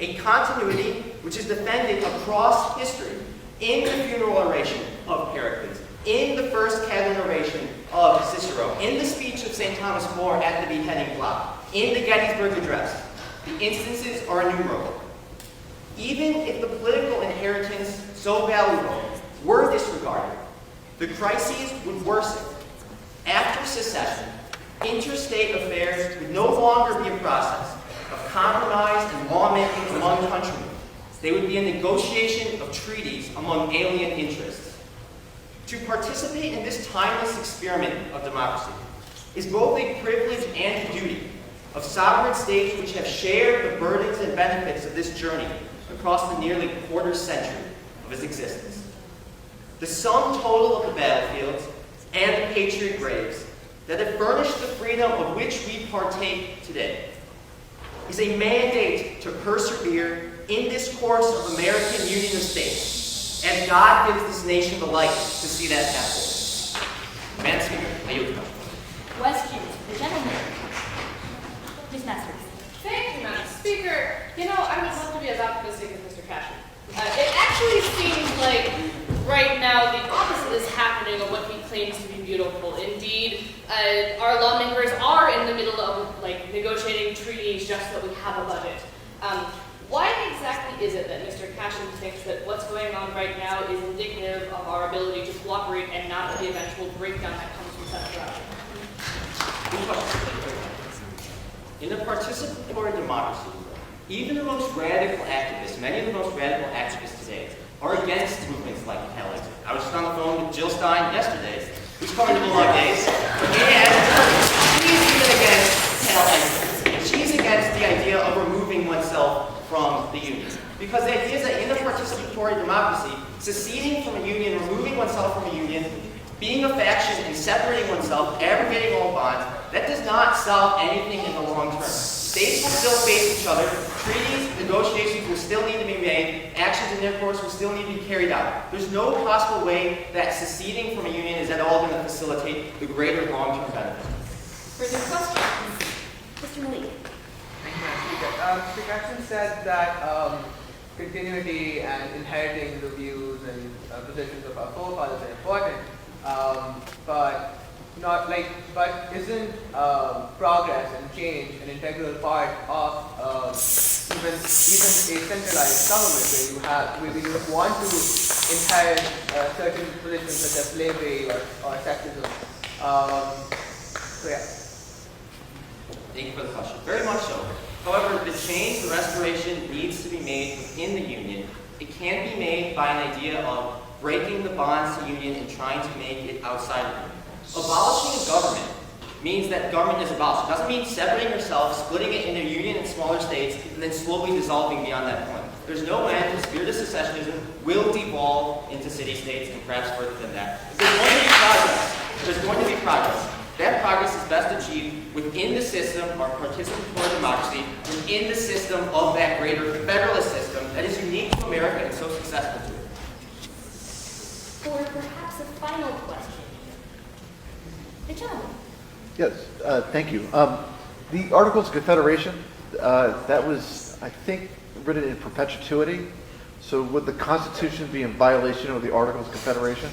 a continuity which is defended across history in the funeral oration of Pericles, in the first cabinet oration of Cicero, in the speech of St. Thomas More at the beheading plot, in the Gettysburg Address. The instances are innumerable. Even if the political inheritance so valuable were disregarded, the crises would worsen. After secession, interstate affairs would no longer be a process of compromise and lawmaking among countrymen. They would be a negotiation of treaties among alien interests. To participate in this timeless experiment of democracy is both a privilege and a duty of sovereign states which have shared the burdens and benefits of this journey across the nearly quarter century of its existence. The sum total of the battlefields and the patriot graves that have furnished the freedom of which we partake today is a mandate to persevere in this course of American Union of States, as God gives this nation the light to see that happen. Madam Speaker, I yield the floor. questions, the gentleman. Ms. Masters. Thank you, Madam Speaker. You know, I would love to be as optimistic as Mr. Cashin. It actually seems like right now the opposite is happening of what he claims to be beautiful. Indeed, our lawmakers are in the middle of negotiating treaties just so that we have a budget. Why exactly is it that Mr. Cashin thinks that what's going on right now is indicative of our ability to cooperate and not the eventual breakdown that comes from such direction? Good question. In a participatory democracy, even the most radical activists many of the most radical activists today are against movements like Hell Exit. I was just on the phone with Jill Stein yesterday, who's calling the Bulldog Days, and she's even against Hell Exit. She's against the idea of removing oneself from the union. Because the idea is that in a participatory democracy, seceding from a union, removing oneself from a union, being a faction and separating oneself, abrogating all bonds, that does not solve anything in the long term. States will still face each other, treaties, negotiations will still need to be made, actions in their course will still need to be carried out. There's no possible way that seceding from a union is at all going to facilitate the greater long-term benefit. Further questions? Mr. Malik. Thank you, Madam Speaker. Secession said that continuity and inheriting the views and positions of our forefathers are important, but isn't progress and change an integral part of even a centralized government where you want to inherit certain positions such as slavery or sexism? So yeah. Thank you for the question. Very much so. However, the change, the restoration needs to be made within the union. It can't be made by an idea of breaking the bonds to union and trying to make it outside of the union. Abolishing a government means that government is abolished. It doesn't mean separating yourself, splitting it into union and smaller states, and then slowly dissolving beyond that point. There's no end. The spirit of secessionism will devolve into city-states and perhaps further than that. If there's going to be progress, there's going to be progress. That progress is best achieved within the system of participatory democracy, within the system of that greater federalist system that is unique to America and so successful to it. For perhaps a final question. The gentleman. Yes, thank you. The Articles of Confederation, that was, I think, written in perpetuity. So would the Constitution be in violation of the Articles of Confederation?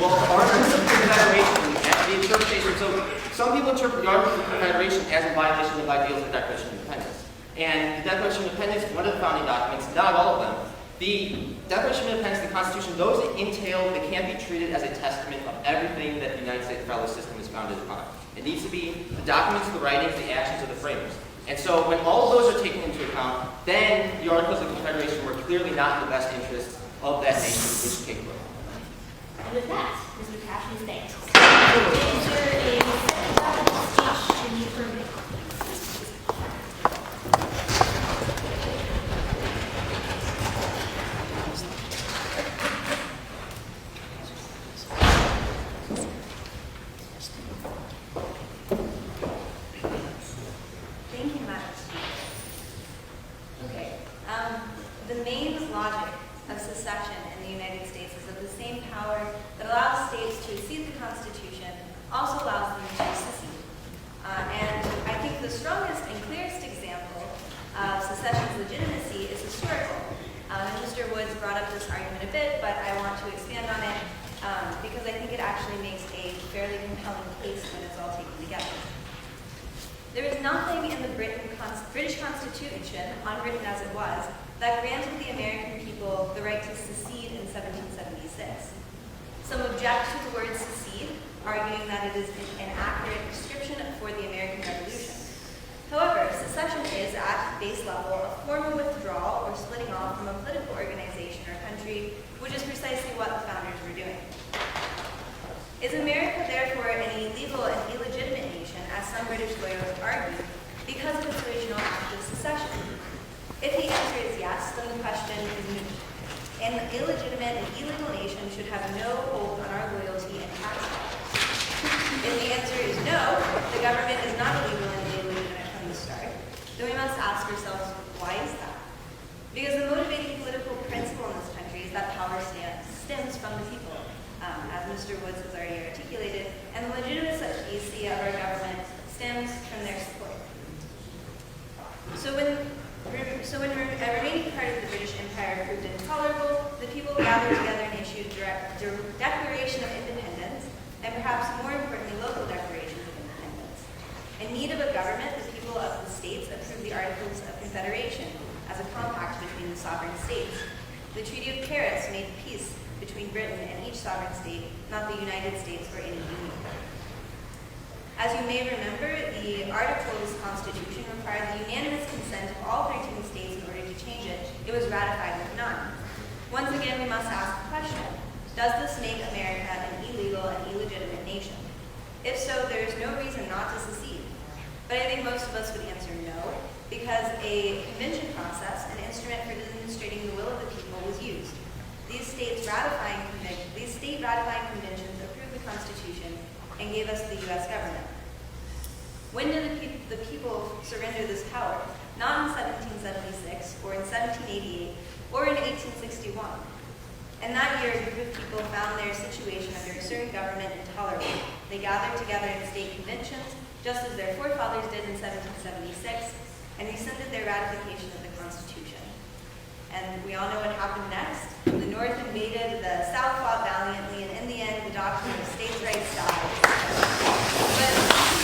Well, the Articles of Confederation, the interpretation, so some people interpret the Articles of Confederation as a violation of ideals of the Declaration of Independence. And the Declaration of Independence, one of the founding documents, not all of them, the Declaration of Independence and the Constitution, those that entail, they can't be treated as a testament of everything that the United States Federalist system is founded upon. It needs to be the documents, the writings, the actions of the framers. And so when all of those are taken into account, then the Articles of Confederation were clearly not in the best interests of that nation which came from. And with that, Mr. Cashin is thanked. Is there a speech to need for me? Thank you, Madam Speaker. Okay, the main logic of secession in the United States is that the same power that allows states to exceed the Constitution also allows them to secede. And I think the strongest and clearest example of secession's legitimacy is historical. And Mr. Woods brought up this argument a bit, but I want to expand on it because I think it actually makes a fairly compelling case when it's all taken together. There is nothing in the British Constitution, unwritten as it was, that granted the American people the right to secede in 1776. Some object to the word secede, arguing that it is an accurate description for the American Revolution. However, secession is, at base level, a form of withdrawal or splitting off from a political organization or country, which is precisely what the founders were doing. Is America therefore an illegal and illegitimate nation, as some British lawyers argue, because of its original act of secession? If the answer is yes, then the question is moot. An illegitimate and illegal nation should have no hold on our loyalty and tax dollars. If the answer is no, the government is not illegal and illegitimate from the start, then we must ask ourselves, why is that? Because the motivating political principle in this country is that power stems from the people, as Mr. Woods has already articulated, and the legitimacy of our government stems from their support. So when a remaining part of the British Empire proved intolerable, the people gathered together and issued Declaration of Independence, and perhaps more importantly, local declarations of independence. In need of a government, the people of the states approved the Articles of Confederation as a compact between the sovereign states. The Treaty of Paris made peace between Britain and each sovereign state, not the United States or any union. As you may remember, the Articles Constitution required the unanimous consent of all 13 states in order to change it. It was ratified with none. Once again, we must ask the question, does this make America an illegal and illegitimate nation? If so, there is no reason not to secede. But I think most of us would answer no, because a convention process, an instrument for demonstrating the will of the people, was used. These state ratifying conventions approved the Constitution and gave us the U.S. government. When did the people surrender this power? Not in 1776, or in 1788, or in 1861. In that year, a group of people found their situation under a certain government intolerable. They gathered together in state conventions, just as their forefathers did in 1776, and rescinded their ratification of the Constitution. And we all know what happened next. The North invaded, the South fought valiantly, and in the end, the doctrine of states' rights died. But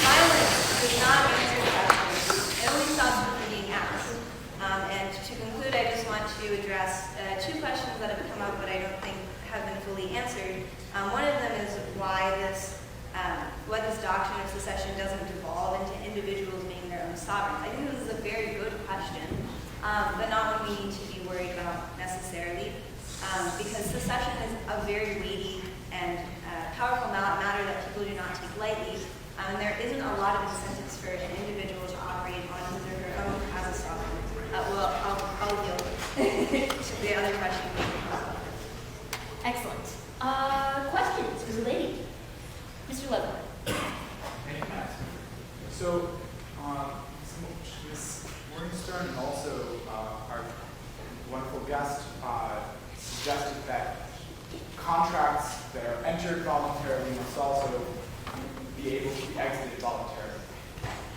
violence does not answer questions. It only stops people being asked. And to conclude, I just want to address two questions that have come up but I don't think have been fully answered. One of them is why this doctrine of secession doesn't devolve into individuals being their own sovereigns. I think this is a very good question, but not one we need to be worried about necessarily, because secession is a very weighty and powerful matter that people do not take lightly, and there isn't a lot of incentives for an individual to operate on his or her own as a sovereign. I'll yield to the other question. Excellent. Questions for the lady? Mr. Leather. Thank you, Matt. So, Ms. Morgenstern and also our wonderful guest suggested that contracts that are entered voluntarily must also be able to be exited voluntarily.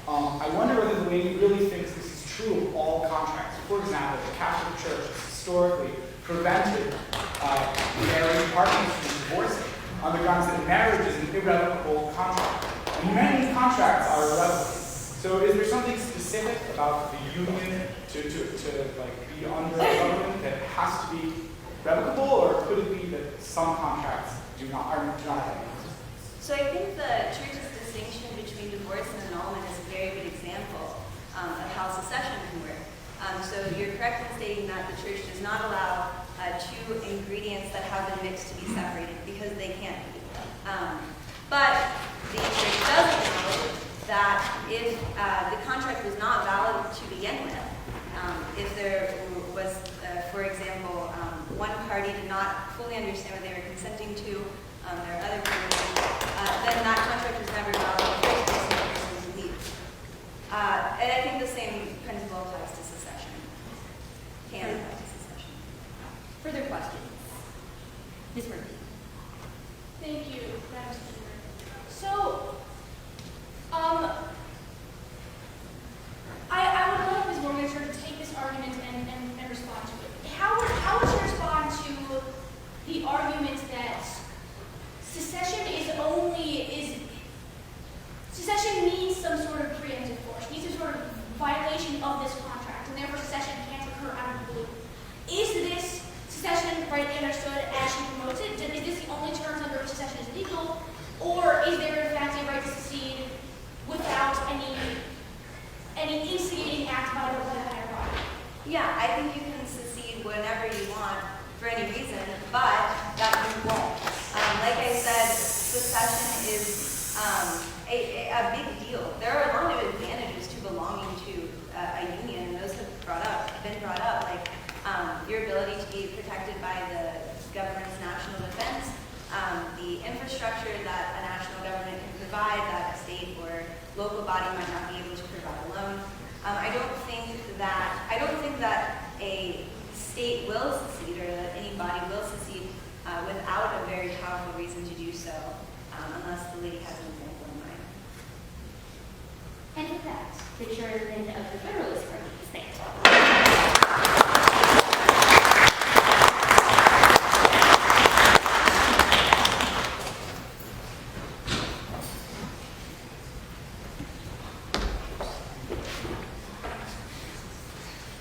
I wonder whether the lady really thinks this is true of all contracts. For example, the Catholic Church has historically prevented married partners from divorcing on the grounds that marriage is an irrevocable contract. And many contracts are irrevocable. So is there something specific about the union to be under a government that has to be revocable, or could it be that some contracts do not have any? So I think the Church's distinction between divorce and annulment is a very good example of how secession can work. So you're correct in stating that the Church does not allow two ingredients that have been mixed to be separated, because they can't be. But the Church does acknowledge that if the contract was not valid to begin with, if there was, for example, one party did not fully understand what they were consenting to, there are other provisions, then that contract was never valid in the first place, and the person would leave. And I think the same principle applies to secession. Can apply to secession. Further questions? Ms. Murphy. Thank you, Madam Speaker. So, I would love Ms. Morgenstern to take this argument and respond to it. How would you respond to the argument that secession means some sort of preemptive force, needs some sort of violation of this contract, and therefore secession can't occur out of the blue? Is this secession rightly understood as she promotes it? Is this the only terms under which secession is legal, or is there in fact a right to secede without any instigating act by the higher body? Yeah, I think you can secede whenever you want for any reason, but that you won't. Like I said, secession is a big deal. There are a lot of advantages to belonging to a union, and those have been brought up, like your ability to be protected by the government's national defense, the infrastructure that a national government can provide that a state or local body might not be able to provide alone. I don't think that a state will secede, or that any body will secede without a very powerful reason to do so, unless the lady has an example in mind. and with that, the chairman of the Federalist Party is thanked.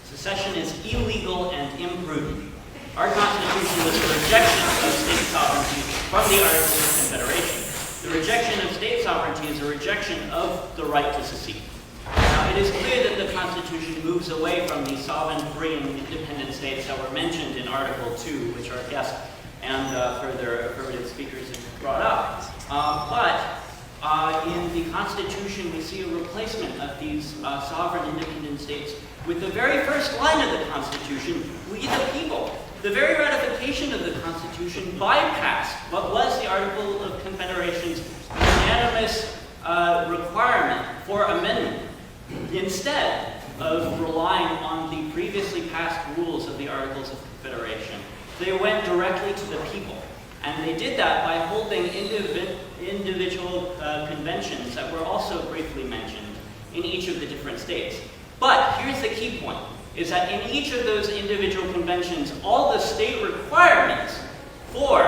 Secession is illegal and imprudent. Our Constitution was a rejection of state sovereignty from the Articles of Confederation. The rejection of state sovereignty is a rejection of the right to secede. Now, it is clear that the Constitution moves away from the sovereign, free, and independent states Article 2, which our guest and further affirmative speakers have brought up. But in the Constitution, we see a replacement of these sovereign independent states with the very first line of the Constitution, we the people. The very ratification of the Constitution bypassed what was the Article of Confederation's unanimous requirement for amendment, instead of relying on the previously passed rules of the Articles of Confederation. They went directly to the people, and they did that by holding individual conventions that were also briefly mentioned in each of the different states. But here's the key point, is that in each of those individual conventions, all the state requirements for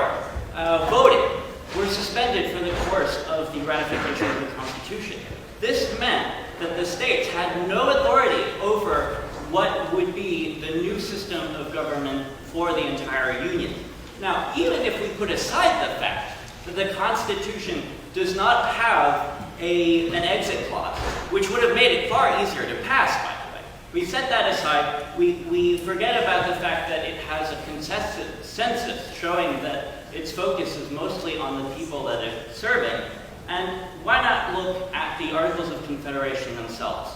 voting were suspended for the course of the ratification of the Constitution. This meant that the states had no authority over what would be the new system of government for the entire Union. Now, even if we put aside the fact that the Constitution does not have an exit clause, which would have made it far easier to pass, by the way. We set that aside. We forget about the fact that it has a consensus showing that its focus is mostly on the people that it's serving. And why not look at the Articles of Confederation themselves?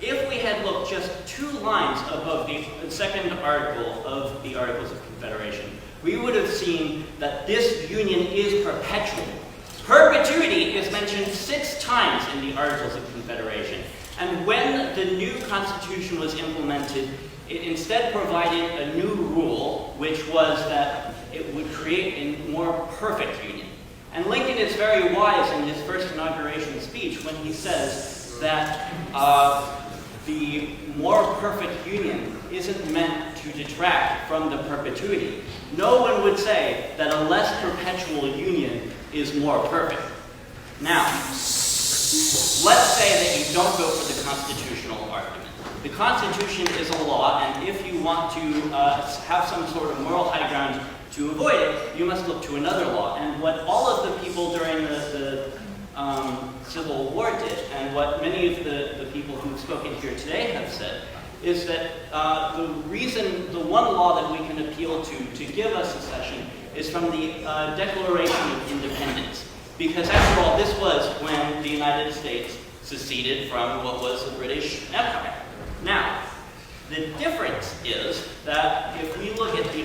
If we had looked just 2 lines above the second article of the Articles of Confederation, we would have seen that this union is perpetual. Perpetuity is mentioned 6 times in the Articles of Confederation. And when the new Constitution was implemented, it instead provided a new rule, which was that it would create a more perfect union. And Lincoln is very wise in his first inauguration speech when he says that the more perfect union isn't meant to detract from the perpetuity. No one would say that a less perpetual union is more perfect. Now, let's say that you don't go for the constitutional argument. The Constitution is a law, and if you want to have some sort of moral high ground to avoid it, you must look to another law. And what all of the people during the Civil War did, and what many of the people who've spoken here today have said, is that the one law that we can appeal to give us secession is from the Declaration of Independence. Because after all, this was when the United States seceded from what was the British Empire. Now, the difference is that if we look at the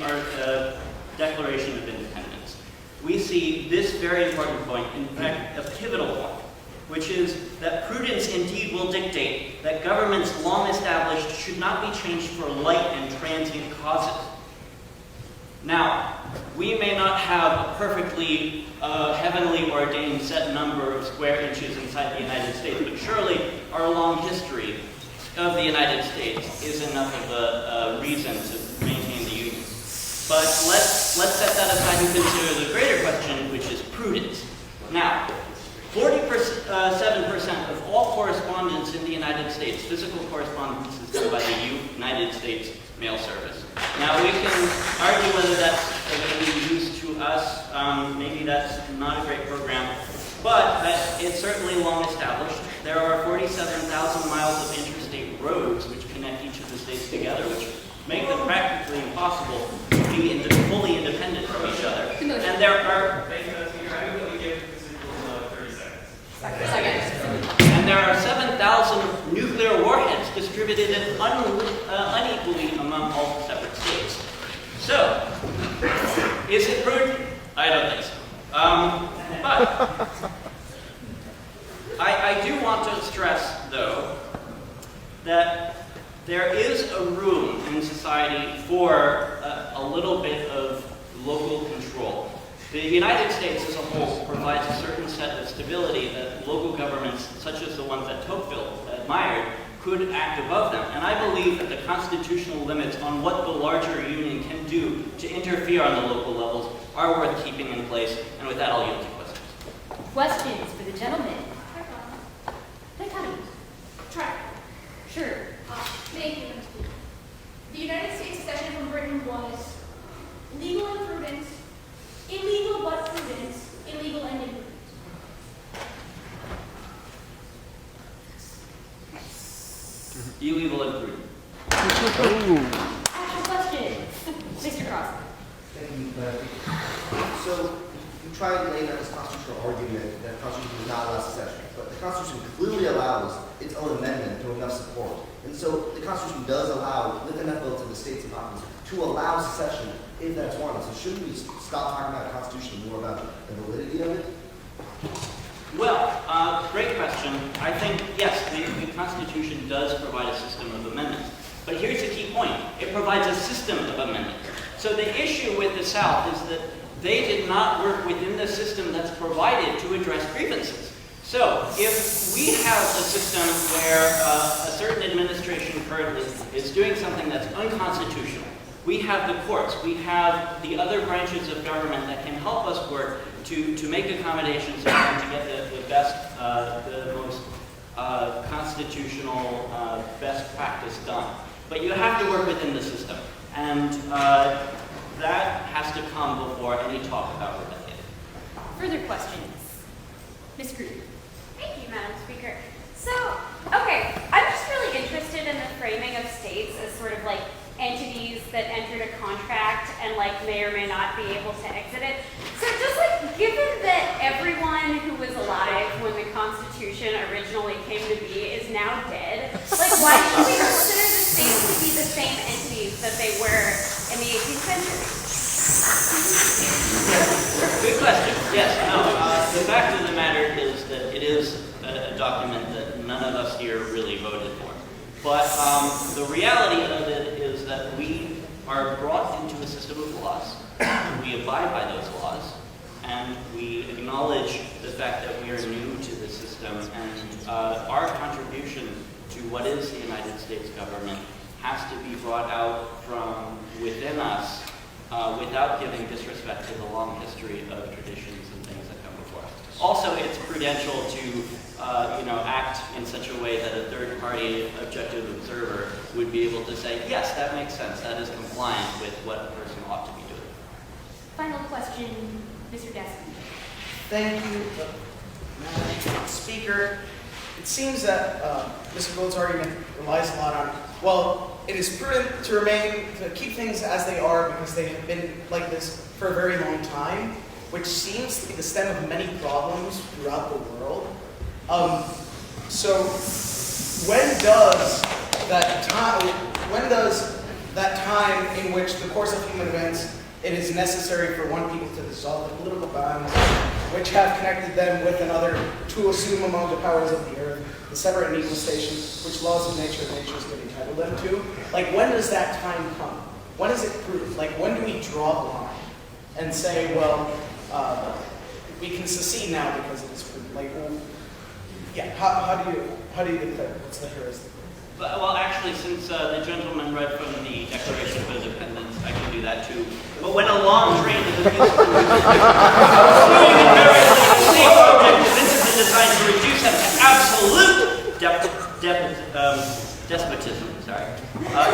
Declaration of Independence, we see this very important point, in fact, a pivotal point, which is that prudence indeed will dictate that governments long established should not be changed for light and transient causes. Now, we may not have a perfectly heavenly ordained set number of square inches inside the United States, but surely our long history of the United States is enough of a reason to maintain the Union. But let's set that aside and consider the greater question, which is prudence. Now, 47% of all correspondence in the United States, physical correspondence, is done by the United States Mail Service. Now, we can argue whether that's of any use to us. Maybe that's not a great program, but it's certainly long established. There are 47,000 miles of interstate roads which connect each of the states together, which make them practically impossible to be fully independent from each other. And there are... And there are 7,000 nuclear warheads distributed unequally among all the separate states. So, is it prudent? I don't think so. But I do want to stress, though, that there is a room in society for a little bit of local control. The United States as a whole provides a certain set of stability that local governments, such as the ones that Tocqueville admired, could act above them. And I believe that the constitutional limits on what the larger union can do to interfere on the local levels are worth keeping in place. And with that, I'll yield to questions. Questions for the gentleman? Try. Sure. Thank you. The United States secession from Britain was legal and prudent, illegal but prudent, illegal and imprudent. Illegal and prudent. Actual question. Mr. Cross. try and lay down this constitutional argument that the Constitution does not allow secession, but the Constitution clearly allows its own amendment to enough support. And so the Constitution does allow, with enough votes in the states and provinces, to allow secession if that's wanted. So shouldn't we stop talking about the Constitution and more about the validity of it? Well, great question. I think, yes, the Constitution does provide a system of amendments. But here's the key point. It provides a system of amendments. So the issue with the South is that they did not work within the system that's provided to address grievances. So if we have a system where a certain administration currently is doing something that's unconstitutional, we have the courts, we have the other branches of government that can help us work to make accommodations and to get the best, the most constitutional best practice done. But you have to work within the system. And that has to come before any talk about rebellion. Further questions? Ms. Green. Thank you, Madam Speaker. So, okay, I'm just really interested in the framing of states as sort of like entities that entered a contract and like may or may not be able to exit it. So just like, given that everyone who was alive when the Constitution originally came to be is now dead, like why should we consider the states to be the same entities that they were in the 18th century? Good question. Yes, no. The fact of the matter is that it is a document that none of us here really voted for. But the reality of it is that we are brought into a system of laws. We abide by those laws. And we acknowledge the fact that we are new to the system. And our contribution to what is the United States government has to be brought out from within us without giving disrespect to the long history of traditions and things that come before us. Also, it's prudential to act in such a way that a third-party objective observer would be able to say, yes, that makes sense. That is compliant with what a person ought to be doing. Final question, Mr. Desmond. Thank you, Madam Speaker. It seems that Mr. Gould's argument relies a lot on, well, it is prudent to keep things as they are because they have been like this for a very long time, which seems to be the stem of many problems throughout the world. So when does that time in which the course of human events, it is necessary for one people to dissolve the political bonds which have connected them with another to assume among the powers of the earth the separate and equal station which laws of nature is going to entitle them to? Like, when does that time come? When is it proof? Like, when do we draw the line and say, well, we can secede now because it is proof? Like, well, yeah, how do you declare? What's the heuristic? Well, actually, since the gentleman read from the Declaration of Independence, I can do that too. But when a long train of abuse state objectives is designed to reduce them to absolute despotism,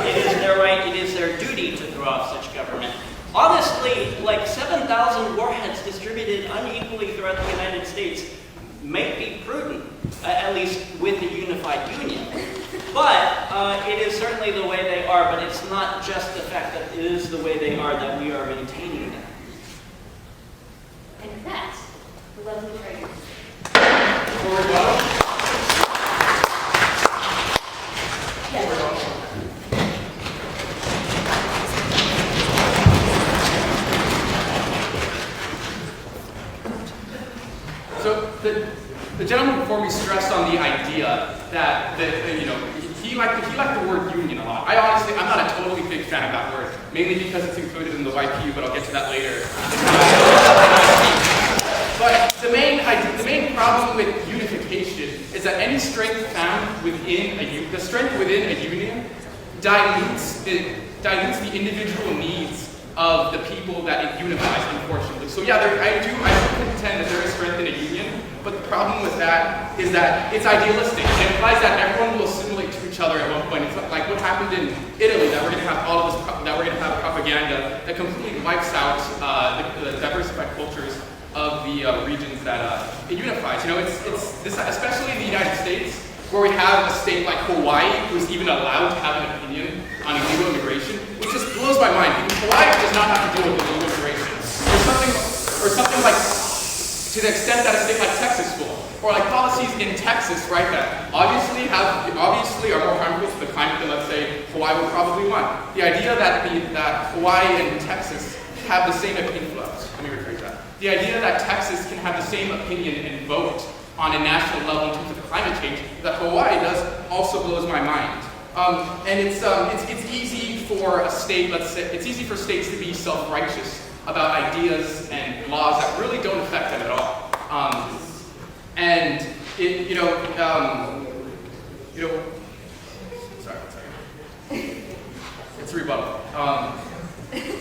it is their right, it is their duty to throw off such government. Honestly, like 7,000 warheads distributed unequally throughout the United States may be prudent, at least with a unified union. But it is certainly the way they are, but it's not just the fact that it is the way they are that we are maintaining them. And with that, the lovely Traeger. So the gentleman before me stressed on the idea that he liked the word union a lot. I'm not a totally big fan of that word, mainly because it's included in the YPU, but I'll get to that later. But the main problem with unification is that any strength found within the strength within a union dilutes the individual needs of the people that it unifies, unfortunately. So yeah, I do contend that there is strength in a union, but the problem with that is that it's idealistic. It implies that everyone will assimilate to each other at one point. It's like what happened in Italy, that we're going to have propaganda that completely wipes out the diversified cultures of the regions that it unifies. It's this, especially in the United States, where we have a state like Hawaii who's even allowed to have an opinion on illegal immigration, which just blows my mind. Because Hawaii does not have to deal with illegal immigration. Or something like to the extent that a state like Texas will, or like policies in Texas, right, that obviously are more harmful to the climate than, let's say, Hawaii would probably want. The idea that Hawaii and Texas have the same opinion, let me rephrase that. The idea that Texas can have the same opinion and vote on a national level in terms of climate change that Hawaii does also blows my mind. And it's easy for a state, let's say, it's easy for states to be self-righteous about ideas and laws that really don't affect them at all. Sorry. It's a rebuttal.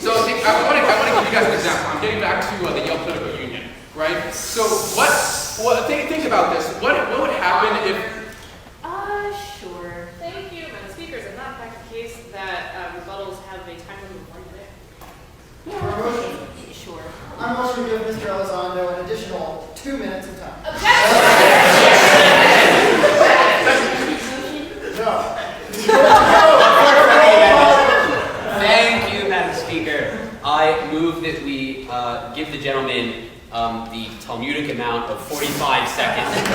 So I want to give you guys an example. I'm getting back to the Yale Political Union, right? So think about this. What would happen if? Sure. Thank you, Madam Speaker. Is it not in fact the case that rebuttals have a time limit of 1 minute? Sure. I'm also going to give Mr. Elizondo an additional 2 minutes of time. Thank you, Madam Speaker. I move that we give the gentleman the Talmudic amount of 45 seconds. I'm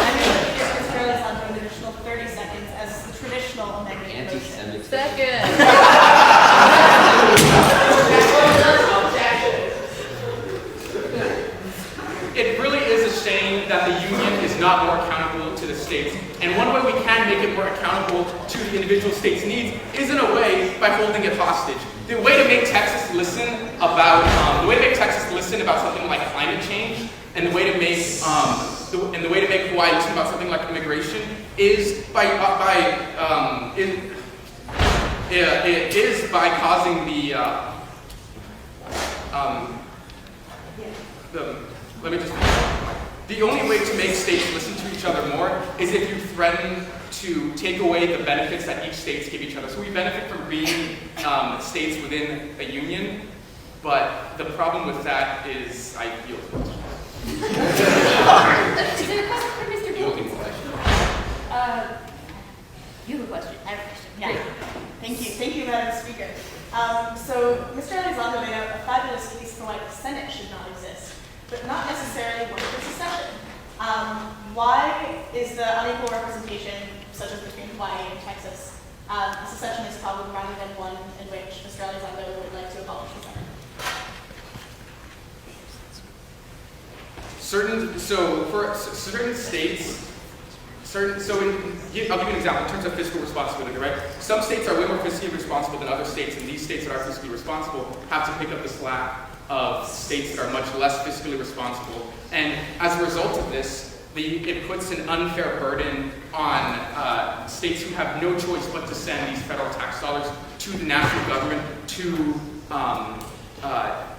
going to give Mr. Elizondo an additional 30 seconds as the traditional amendment motion. Second. It really is a shame that the union is not more accountable to the states. And one way we can make it more accountable to the individual states' needs is in a way by holding it hostage. The way to make Texas listen about something like climate change, and the way to make Hawaii listen about something like immigration is by causing the only way to make states listen to each other more is if you threaten to take away the benefits that each states give each other. So we benefit from being states within a union, but the problem with that is I yield. Is there a question for Mr. Dinkins? You have a question. I have a question. Yeah. Thank you, Madam Speaker. So Mr. Elizondo laid out a fabulous case for why the Senate should not exist, but not necessarily one for secession. Why is the unequal representation, such as between Hawaii and Texas, a secessionist problem rather than one in which Mr. Elizondo would like to abolish the Senate? For certain states, I'll give you an example in terms of fiscal responsibility, right? Some states are way more fiscally responsible than other states, and these states that are fiscally responsible have to pick up the slack of states that are much less fiscally responsible. And as a result of this, it puts an unfair burden on states who have no choice but to send these federal tax dollars to the national government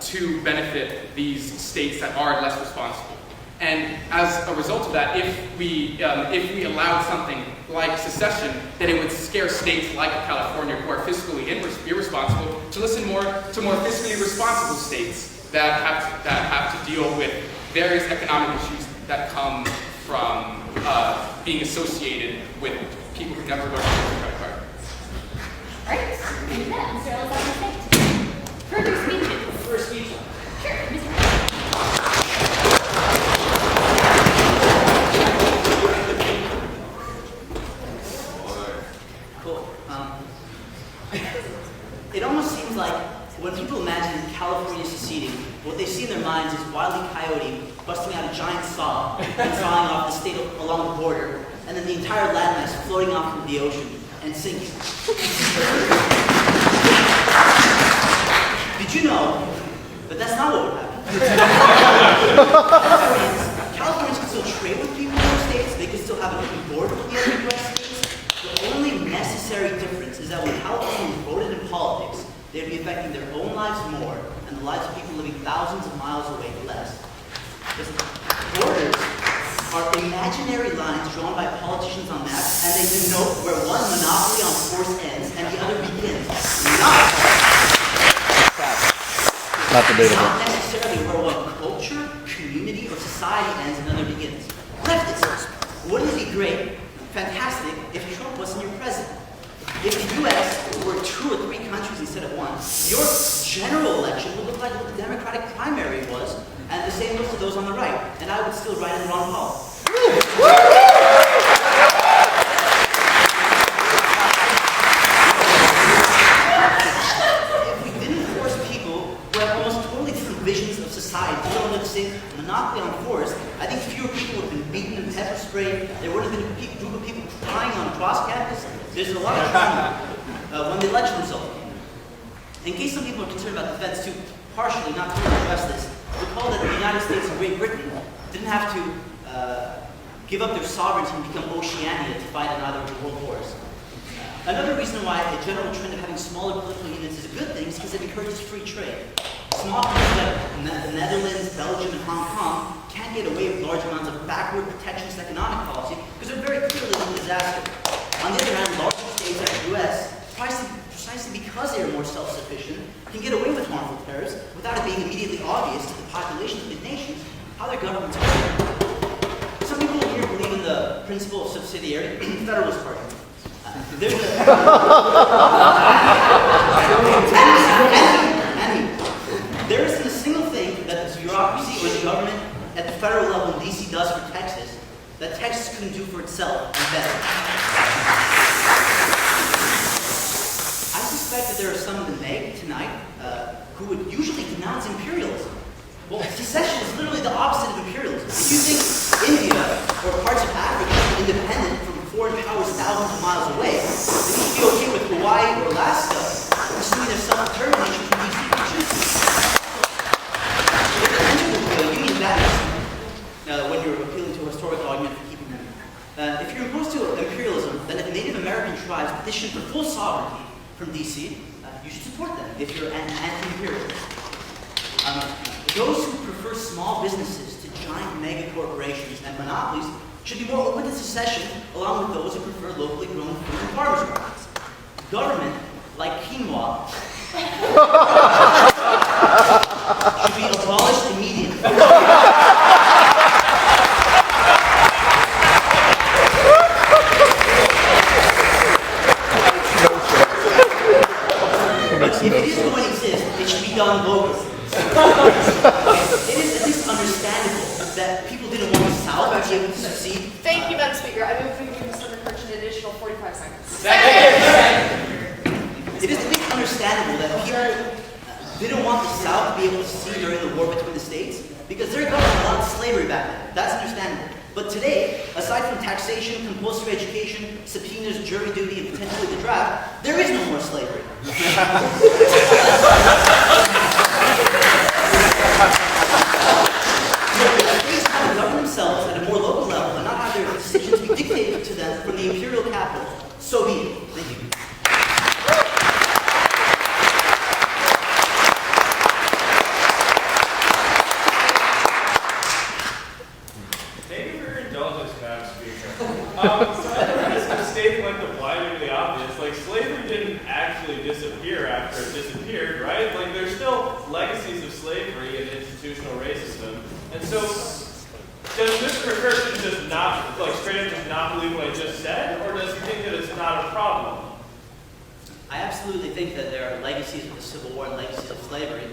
to benefit these states that are less responsible. And as a result of that, if we allowed something like secession, then it would scare states like California, who are fiscally irresponsible, to listen more to more fiscally responsible states that have to deal with various economic issues that come from being associated with people who never learned to use a credit card. All right. And that, Mr. Elizondo, further speeches. For a speech. Sure, Mr. Cool. It almost seems like when people imagine California seceding, what they see in their minds is Wile E. Coyote busting out a giant saw and sawing off the state along the border, and then the entire landmass floating off into the ocean and sinking. Did you know that that's not what would happen? Californians can still trade with people in those states, they can still have an open border with the other U.S. states. The only necessary difference is that when Californians voted in politics, they'd be affecting their own lives more and the lives of people living thousands of miles away less. Because borders are imaginary lines drawn by politicians on maps, and they denote where one monopoly on force ends and the other begins. Not debatable. Not necessarily where one culture, community, or society ends and another begins. Leftists, wouldn't it be great, fantastic, if Trump wasn't your president? If the U.S. were 2 or 3 countries instead of one, your general election would look like what the Democratic primary was, and the same goes to those on the right, and I would still write in Ron Paul. If we didn't force people who have almost totally different visions of society to go into the same monopoly on force, I think fewer people would have been beaten and pepper sprayed. There would have been a group of people crying on cross campus. There's a lot of drama when the election result came. In case some people are concerned about the feds too, partially, not to address this, recall that the United States and Great Britain didn't have to give up their sovereignty and become Oceania to fight in either of the world wars. Another reason why a general trend of having smaller political units is a good thing is because it encourages free trade. Small countries like the Netherlands, Belgium, and Hong Kong can't get away with large amounts of backward protectionist economic policy because they're very clearly a disaster. On the other hand, larger states like the US, precisely because they are more self-sufficient, can get away with harmful tariffs without it being immediately obvious to the populations of the nations how their governments work. Some people here believe in the principle of subsidiarity, Federalist Party. There isn't a single thing that the bureaucracy or the government at the federal level in DC does for Texas that Texas couldn't do for itself and better. I suspect that there are some in the Meg tonight who would usually denounce imperialism. Well, secession is literally the opposite of imperialism. If you think India or parts of Africa are independent from foreign powers thousands of miles away, then you should be okay with Hawaii or Alaska, assuming there's self-determination from these regions. If you enter the Union Baptist, when you're appealing to a historical argument for keeping them, if you're opposed to imperialism, then if Native American tribes petition for full sovereignty from DC, you should support them if you're an anti-imperialist. Those who prefer small businesses to giant mega corporations and monopolies should be more open to secession, along with those who prefer locally grown food and farmers markets. Government, like quinoa, should be abolished immediately. If it is going to exist, it should be done locally. It is at least understandable that people didn't want the South to be able to succeed. Thank you, Madam Speaker. I move we give Mr. McCutcheon an additional 45 seconds. It is at least understandable that people didn't want the South to be able to secede during the war between the states because their government wanted slavery back then. That's understandable. But today, aside from taxation, compulsory education, subpoenas, jury duty, and potentially the draft, there is no more slavery. States have to govern themselves at a more local level and not have their decisions be dictated to them from the imperial capital. So be it. Thank you. Thank you for your indulgence, Madam Speaker. I'm just going to state like the blindingly obvious. Like slavery didn't actually disappear after it disappeared, right? Like there's still legacies of slavery and institutional racism. And so, does Mr. McCutcheon just not, like straight up just not believe what I just said, or does he think that it's not a problem? I absolutely think that there are legacies of the Civil War and legacies of slavery.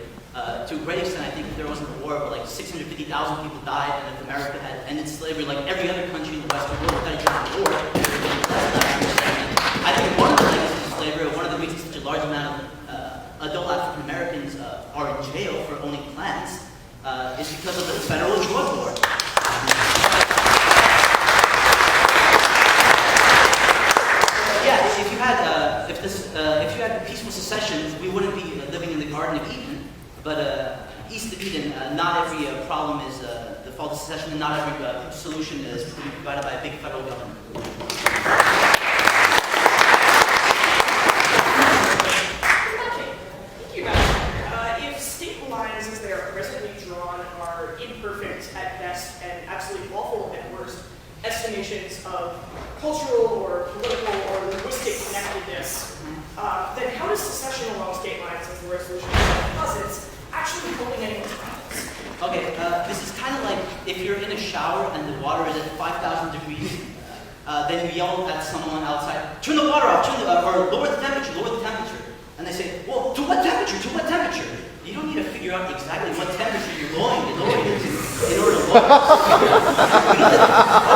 To a great extent, I think if there wasn't a war where like 650,000 people died, and if America had ended slavery like every other country in the Western world without a giant war, I think one of the legacies of slavery, or one of the reasons such a large amount of adult African Americans are in jail for owning plants is because of the federal drug war. Yeah, if you had peaceful secession, we wouldn't be living in the Garden of Eden. But east of Eden, not every problem is the fault of secession, and not every solution is provided by a big federal government. Thank you, Madam. If state lines as they are presently drawn are imperfect at best and absolutely awful at worst estimations of cultural or political or linguistic connectedness, then how does secession along state lines, as the resolution posits, actually holding anyone's problems? Okay, this is kind of like if you're in a shower and the water is at 5,000 degrees, then you yell at someone outside, turn the water off, or lower the temperature, lower the temperature. going in order to lower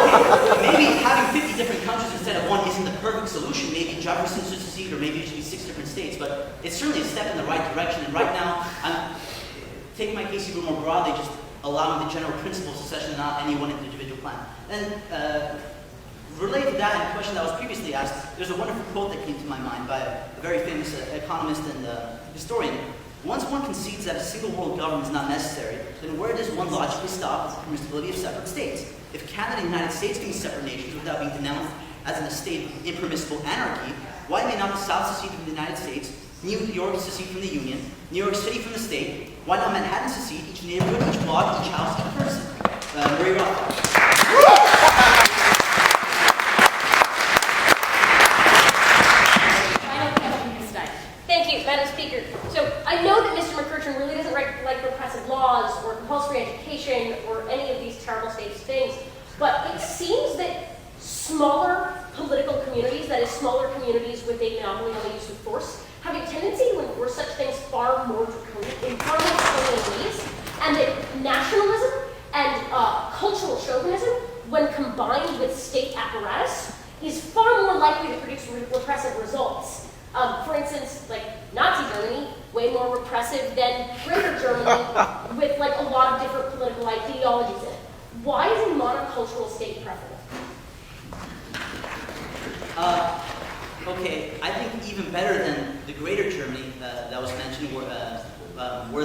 okay, maybe having 50 different countries instead of one isn't the perfect solution. Maybe Jefferson should secede, or maybe it should be 6 different states. But it's certainly a step in the right direction. And right now, I'm taking my case even more broadly, just allowing the general principle of secession, not any one individual plan. And related to that, and a question that was previously asked, there's a wonderful quote that came to my mind by a very famous economist and historian. Once one concedes that a single world government is not necessary, then where does one logically stop with the permissibility of separate states? If Canada and the United States can be separate nations without being denounced as in a state of impermissible anarchy, why may not the South secede from the United States, New York secede from the Union, New York City from the state, why not Manhattan secede, each neighborhood, each block, each house, each person? Murray Rothbard. Thank you, Madam Speaker. So I know that Mr. McCurchan really doesn't like repressive laws or compulsory education or any of these terrible states things, but it seems that smaller political communities, that is smaller communities with a monopoly on the use of force, have a tendency to enforce such things far more draconian ways, and that nationalism and cultural chauvinism, when combined with state apparatus, is far more likely to produce repressive results. For instance, like Nazi Germany, way more repressive than Greater Germany, with like a lot of different political ideologies in it. Why is a monocultural state preferable? Okay, I think even better than the Greater Germany that was mentioned were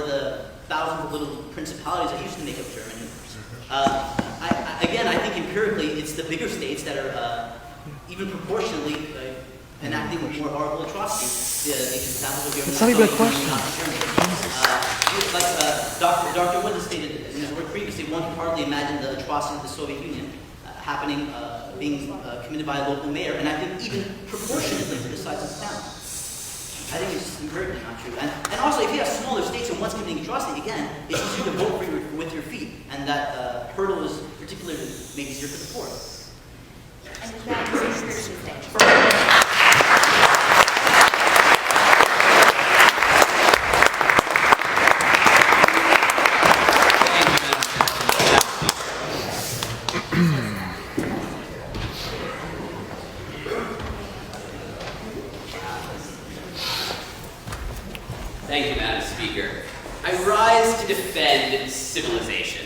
the thousands of little principalities that used to make up Germany. I think empirically it's the bigger states that are even proportionally enacting more horrible atrocities. The examples of Germany. It's not even a question. Dr. Wood has stated in his work previously, one can hardly imagine the atrocity of the Soviet Union being committed by a local mayor, and I think even proportionately to the size of the town. I think it's just empirically not true. And also, if you have smaller states and one's committing atrocity, again, it's easier to vote with your feet, and that hurdle is particularly maybe easier for the poor. And with that, Mr. Speaker. Thank you, Madam Speaker. I rise to defend civilization.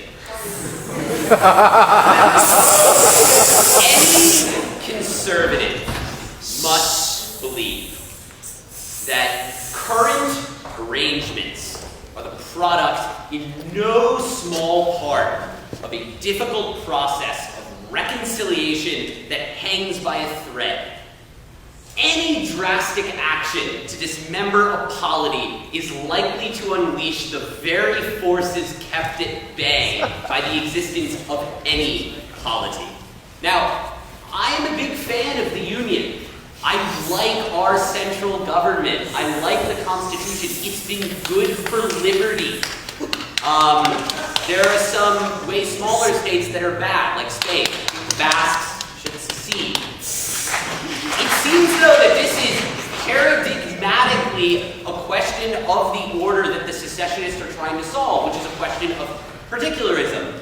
Any conservative must believe that current arrangements are the product in no small part of a difficult process of reconciliation that hangs by a thread. Any drastic action to dismember a polity is likely to unleash the very forces kept at bay by the existence of any polity. Now, I am a big fan of the Union. I like our central government. I like the Constitution. It's been good for liberty. There are some way smaller states that are bad, like Spain. The Basques should secede. It seems, though, that this is paradigmatically a question of the order that the secessionists are trying to solve, which is a question of particularism.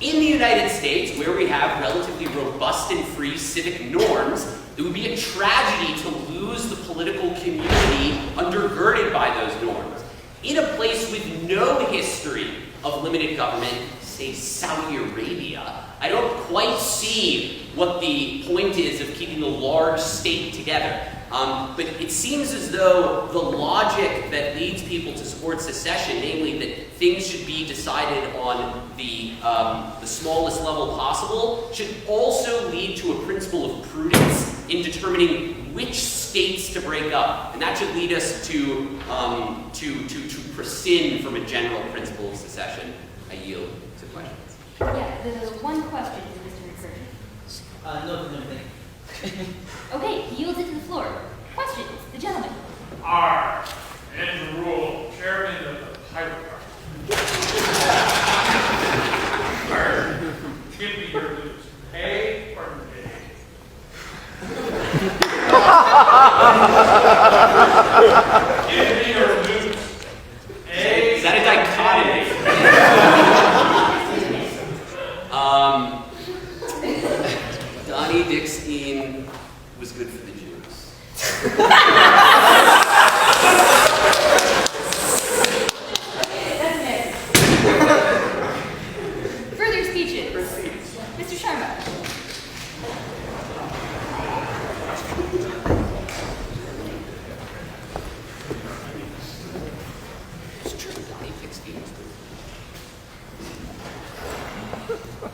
In the United States, where we have relatively robust and free civic norms, it would be a tragedy to lose the political community undergirded by those norms. In a place with no history of limited government, say Saudi Arabia, I don't quite see what the point is of keeping a large state together. But it seems as though the logic that leads people to support secession, namely that things should be decided on the smallest level possible, should also lead to a principle of prudence in determining which states to break up. And that should lead us to prescind from a general principle of secession. I yield to questions. Yeah, the one question to Mr. McCurchan. No, thank you. Okay, he yields it to the floor. Questions, the gentleman. R. Andrew Rule, Chairman of the Pilot Party. Give me your lose. A or A? Give me your lose. A. Is that a dichotomy?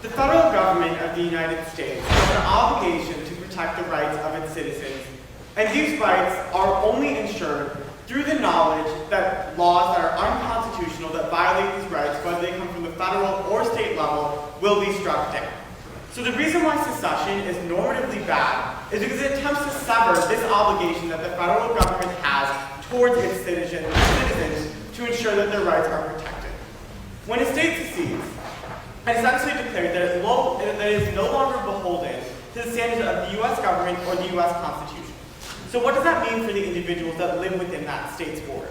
The federal government of the United States has an obligation to protect the rights of its citizens, and these rights are only ensured through the knowledge that laws that are unconstitutional that violate these rights, whether they come from the federal or state level, will be struck down. So the reason why secession is normatively bad is because it attempts to sever this obligation that the federal government has towards its citizens to ensure that their rights are protected. When a state secedes, it essentially declares that it is no longer beholden to the standards of the U.S. government or the U.S. Constitution. So what does that mean for the individuals that live within that state's borders?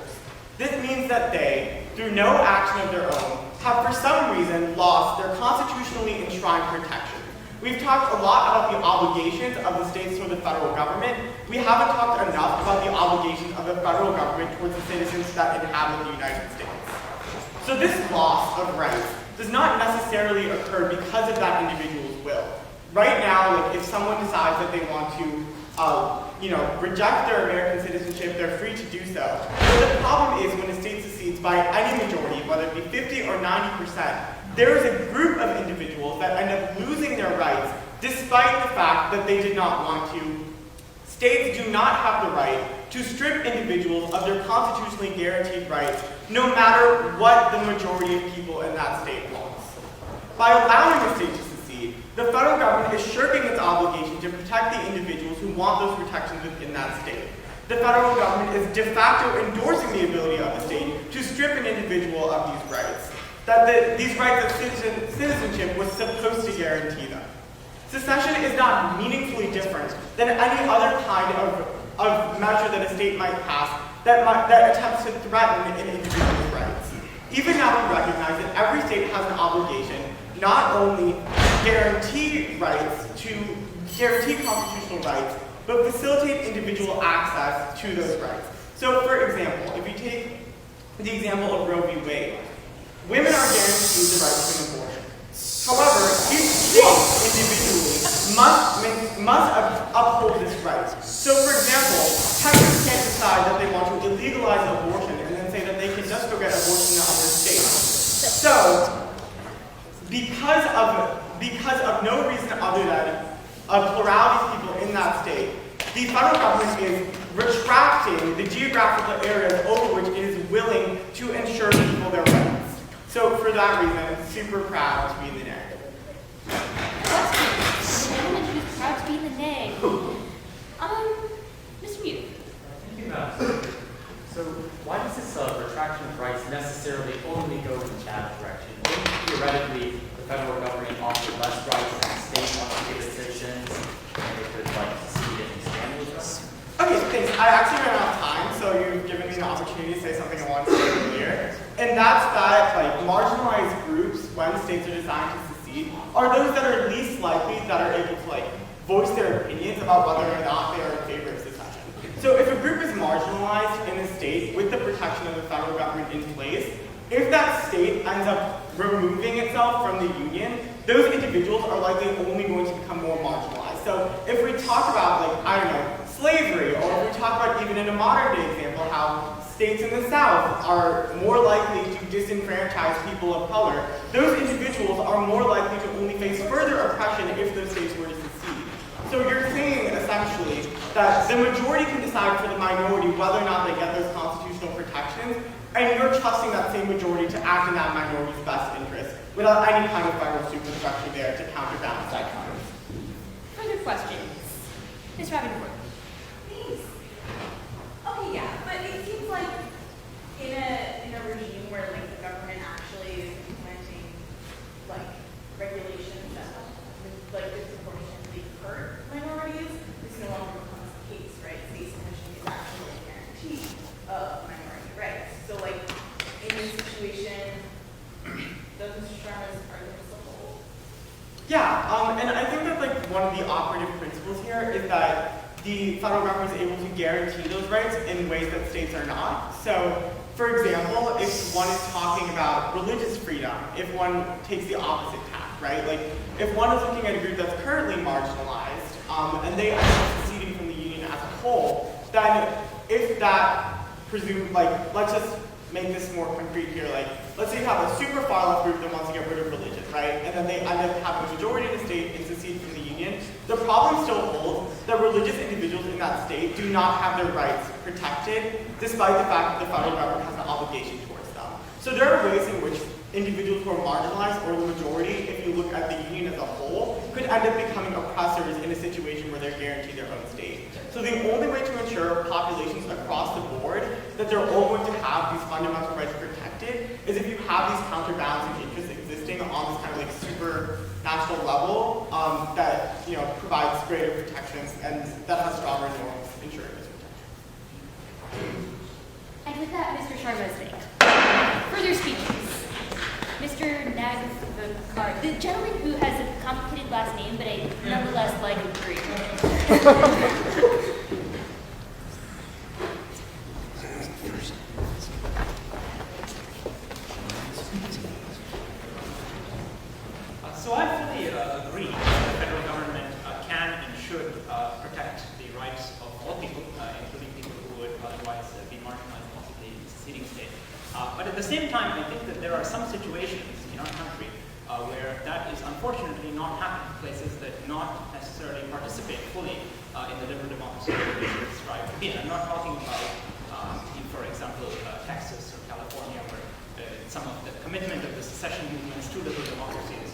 This means that they, through no action of their own, have for some reason lost their constitutionally enshrined protection. We've talked a lot about the obligations of the states toward the federal government. We haven't talked enough about the obligations of the federal government towards the citizens that inhabit the United States. So this loss of rights does not necessarily occur because of that individual's will. Right now, like if someone decides that they want to reject their American citizenship, they're free to do so. But the problem is when a state secedes by any majority, whether it be 50 or 90%, there is a group of individuals that end up losing their rights despite the fact that they did not want to. States do not have the right to strip individuals of their constitutionally guaranteed rights, no matter what the majority of people in that state wants. By allowing a state to secede, the federal government is shirking its obligation to protect the individuals who want those protections within that state. The federal government is de facto endorsing the ability of the state to strip an individual of these rights, that these rights of citizenship was supposed to guarantee them. Secession is not meaningfully different than any other kind of measure that a state might pass that attempts to threaten an individual's rights. Even now we recognize that every state has an obligation not only to guarantee constitutional rights, but facilitate individual access to those rights. So for example, if you take the example of Roe v. Wade, women are guaranteed the right to an abortion. However, each state individually must uphold this right. So for example, Texas can't decide that they want to illegalize abortion and then say that they can just go get abortion in other states. So, because of no reason other than a plurality of people in that state, the federal government is retracting the geographical areas over which it is willing to ensure people their rights. So for that reason, I'm super proud to be in the narrative. Proud to be in the name. Mr. Mute. Thank you, Madam. So why does this retraction of rights necessarily only go in that direction? Wouldn't theoretically the federal government offer less rights than the state wants to give its citizens, and they could secede and expand those rights? Okay, thanks. I actually ran out of time, so you've given me an opportunity to say something I wanted to say earlier. And that's that marginalized groups, when states are designed to secede, are those that are least likely that are able to voice their opinions about whether or not they are in favor of secession. So if a group is marginalized in a state with the protection of the federal government in place, if that state ends up removing itself from the union, those individuals are likely only going to become more marginalized. So if we talk about, slavery, or if we talk about even in a modern day example, how states in the South are more likely to disenfranchise people of color, those individuals are more likely to only face further oppression if those states were to secede. So you're saying, essentially, that the majority can decide for the minority whether or not they get those constitutional protections, and you're trusting that same majority to act in that minority's best interest without any kind of federal superstructure there to counterbalance that kind of. Further questions? Ms. Rappaport. Thanks. Okay, yeah, but it seems like in a regime where the government actually is implementing regulations that disproportionately hurt minorities, this no longer becomes the case, right? State submission is actually a guarantee of minority rights. So in this situation, does Mr. Sharma's argument still hold? Yeah, and I think that one of the operative principles here is that the federal government is able to guarantee those rights in ways that states are not. So, for example, if one is talking about religious freedom, if one takes the opposite tack, right? If one is looking at a group that's currently marginalized, and they are seceding from the union as a whole, then if that let's just make this more concrete here. Let's say you have a super far left group that wants to get rid of religion. right? And then they end up having a majority in the state and secede from the union. The problem still holds that religious individuals in that state do not have their rights protected, despite the fact that the federal government has an obligation towards them. So there are ways in which individuals who are marginalized, or the majority, if you look at the union as a whole, could end up becoming oppressors in a situation where they're guaranteed their own state. So the only way to ensure populations across the board that they're all going to have these fundamental rights protected is if you have these counterbalancing interests existing on this kind of like super national level that provides greater protections and that has stronger norms ensuring this protection. And with that, Mr. Sharma is thanked. Further speeches. Mr. Nagakar, the gentleman who has a complicated last name, but I nonetheless like him great. So I fully agree that the federal government can and should protect the rights of all people, including people who would otherwise be marginalized in the seceding state. But at the same time, I think that there are some situations in our country where that is unfortunately not happening, places that not necessarily participate fully in the liberal democracy that we should strive to be. And I'm not talking about, for example, Texas or California, where some of the commitment of the secession movements to liberal democracy is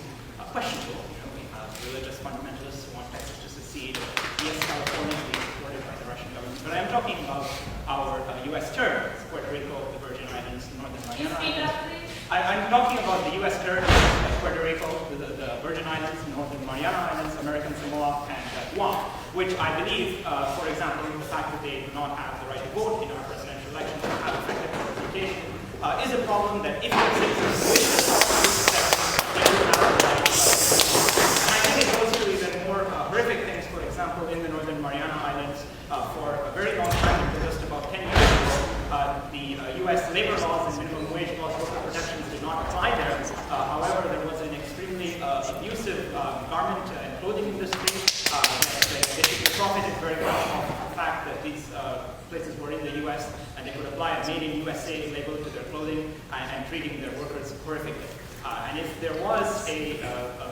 questionable. We have religious fundamentalists who want Texas to secede. Yes, California is being supported by the Russian government. But I'm talking about our U.S. territories, Puerto Rico, the Virgin Islands, Northern Mariana Islands. I'm talking about the U.S. territories, Puerto Rico, the Virgin Islands, Northern Mariana Islands, American Samoa, and Guam, which I believe, for example, the fact that they do not have the right to vote in our presidential elections or have effective representation is a problem that if the citizens wish to solve this secession, they will have the right. And I think it goes to even more horrific things, for example, in the Northern Mariana Islands. For a very long time, until just about 10 years ago, the U.S. labor laws and minimum wage laws, worker protections did not apply there. However, there was an extremely abusive garment and clothing industry that profited very much from the fact that these places were in the U.S. and they could apply a Made in USA label to their clothing and treating their workers horrifically. And if there was a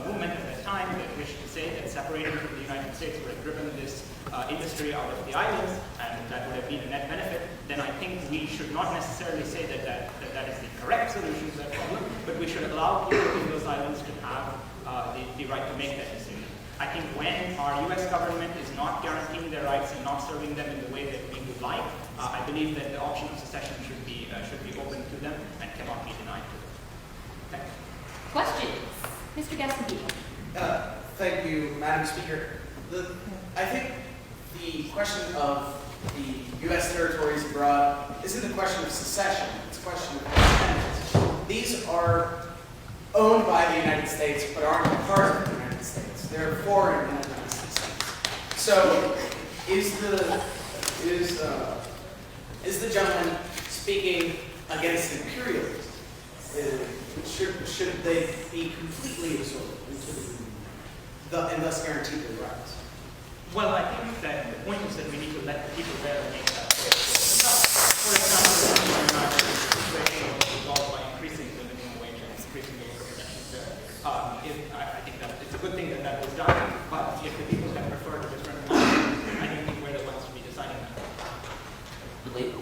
movement at that time that wished to say that separating from the United States would have driven this industry out of the islands, and that would have been a net benefit, then I think we should not necessarily say that is the correct solution to that problem, but we should allow people in those islands to have the right to make that decision. I think when our U.S. government is not guaranteeing their rights and not serving them in the way that we would like, I believe that the option of secession should be open to them and cannot be denied to them. Thank you. Questions? Mr. Gaston. Thank you, Madam Speaker. I think the question of the U.S. territories abroad isn't a question of secession, it's a question of independence. These are owned by the United States, but aren't part of the United States. They're foreign independent systems. So, is the gentleman speaking against imperialism? Should they be completely absorbed into the union and thus guarantee their rights? Well, I think that the point is that we need to let the people there make that choice. For example, the situation was resolved by increasing the minimum wage and increasing the worker protections there. I think that it's a good thing that that was done, but if the people that prefer a different model, I don't think we're the ones to be deciding that. Relate?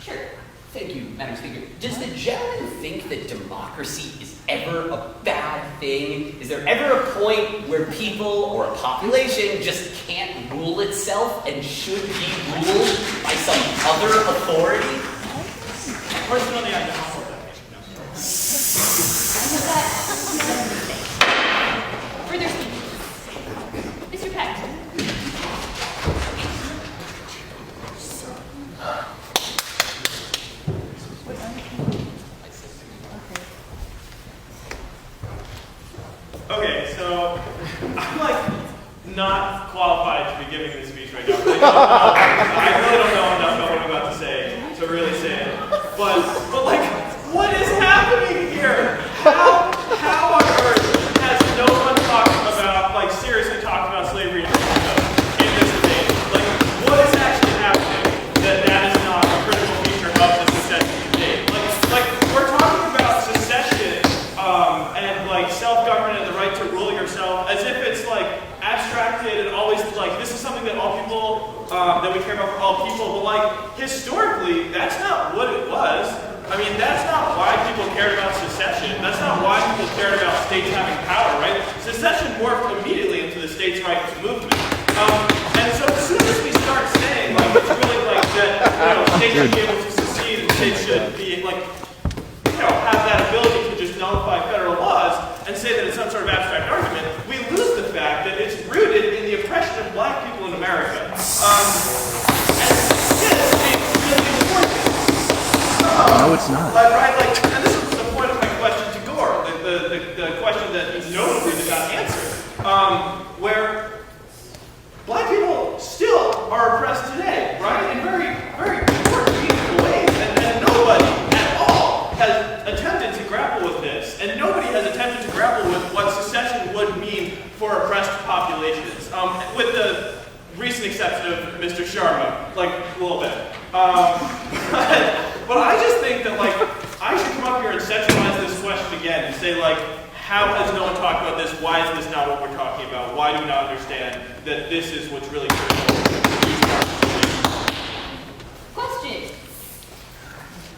Sure. Thank you, Madam Speaker. Does the gentleman think that democracy is ever a bad thing? Is there ever a point where people or a population just can't rule itself and should be ruled by some other authority? Personally, I don't hold that. Further speeches. Mr. Peck. Okay, so I'm like not qualified to be giving this speech right now. I really don't know enough about what I'm about to say to really say it. But like, what is happening here? How on earth has no one talked about, like seriously talked about slavery in this debate? Like, what is actually happening that is not a critical feature of the secession debate? Like we're talking about secession and care about for all people, but like, historically, that's not what it was. I mean, that's not why people cared about secession. That's not why people cared about states having power, right? Secession morphed immediately into the states' rights movement. And so as soon as we start saying, like, it's really like that, states should be able to secede and states should be, like, have that ability to just nullify federal laws and say that it's some sort of abstract argument, we lose the fact that it's rooted in the oppression of black people in America. And this is really important. No, it's not. Right, like, and this is the point of my question to Gore, the question that notably did not answer, where black people still are oppressed today, right, in very, very important, meaningful ways, and nobody at all has attempted to grapple with this, and nobody has attempted to grapple with what secession would mean for oppressed populations, with the recent exception of Mr. Sharma, like, a little bit. But I just think that, like, I should come up here and centralize this question again and say, like, how has no one talked about this? Why is this not what we're talking about? Why do we not understand that this is what's really critical? Question.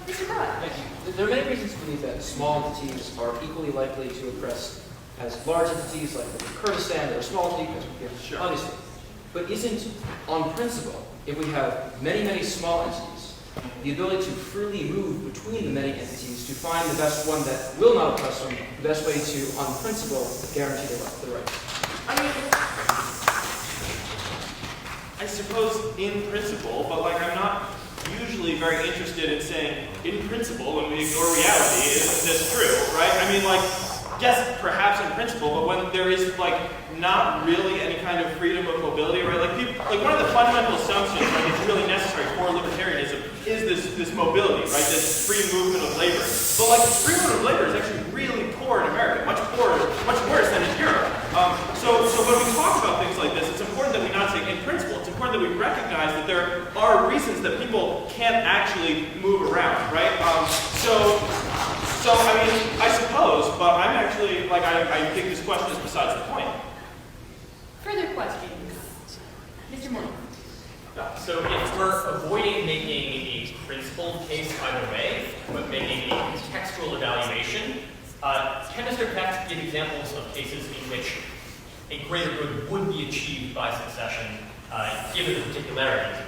Mr. Broad. Thank you. There are many reasons to believe that small entities are equally likely to oppress as large entities like Kurdistan that are small entities, obviously. But isn't, on principle, if we have many, many small entities, the ability to freely move between the many entities to find the best one that will not oppress them, the best way to, on principle, guarantee the right? I mean, I suppose in principle, but like I'm not usually very interested in saying in principle when we ignore reality, isn't this true, right? I mean, like, yes, perhaps in principle, but when there is like not really any kind of freedom of mobility, right? Like people, like one of the fundamental assumptions, like it's really necessary for libertarianism is this mobility, right? This free movement of labor. But like free movement of labor is actually really poor in America, much poorer, much worse than in Europe. So when we talk about things like this, it's important that we not say in principle. It's important that we recognize that there are reasons that people can't actually move around, right? So I mean, I suppose, but I'm actually, like, I think this question is besides the point. Further questions? Mr. Moore. So if we're avoiding making a principled case either way, but making a contextual evaluation, can Mr. Peck give examples of cases in which a greater good would be achieved by secession, given the particularities?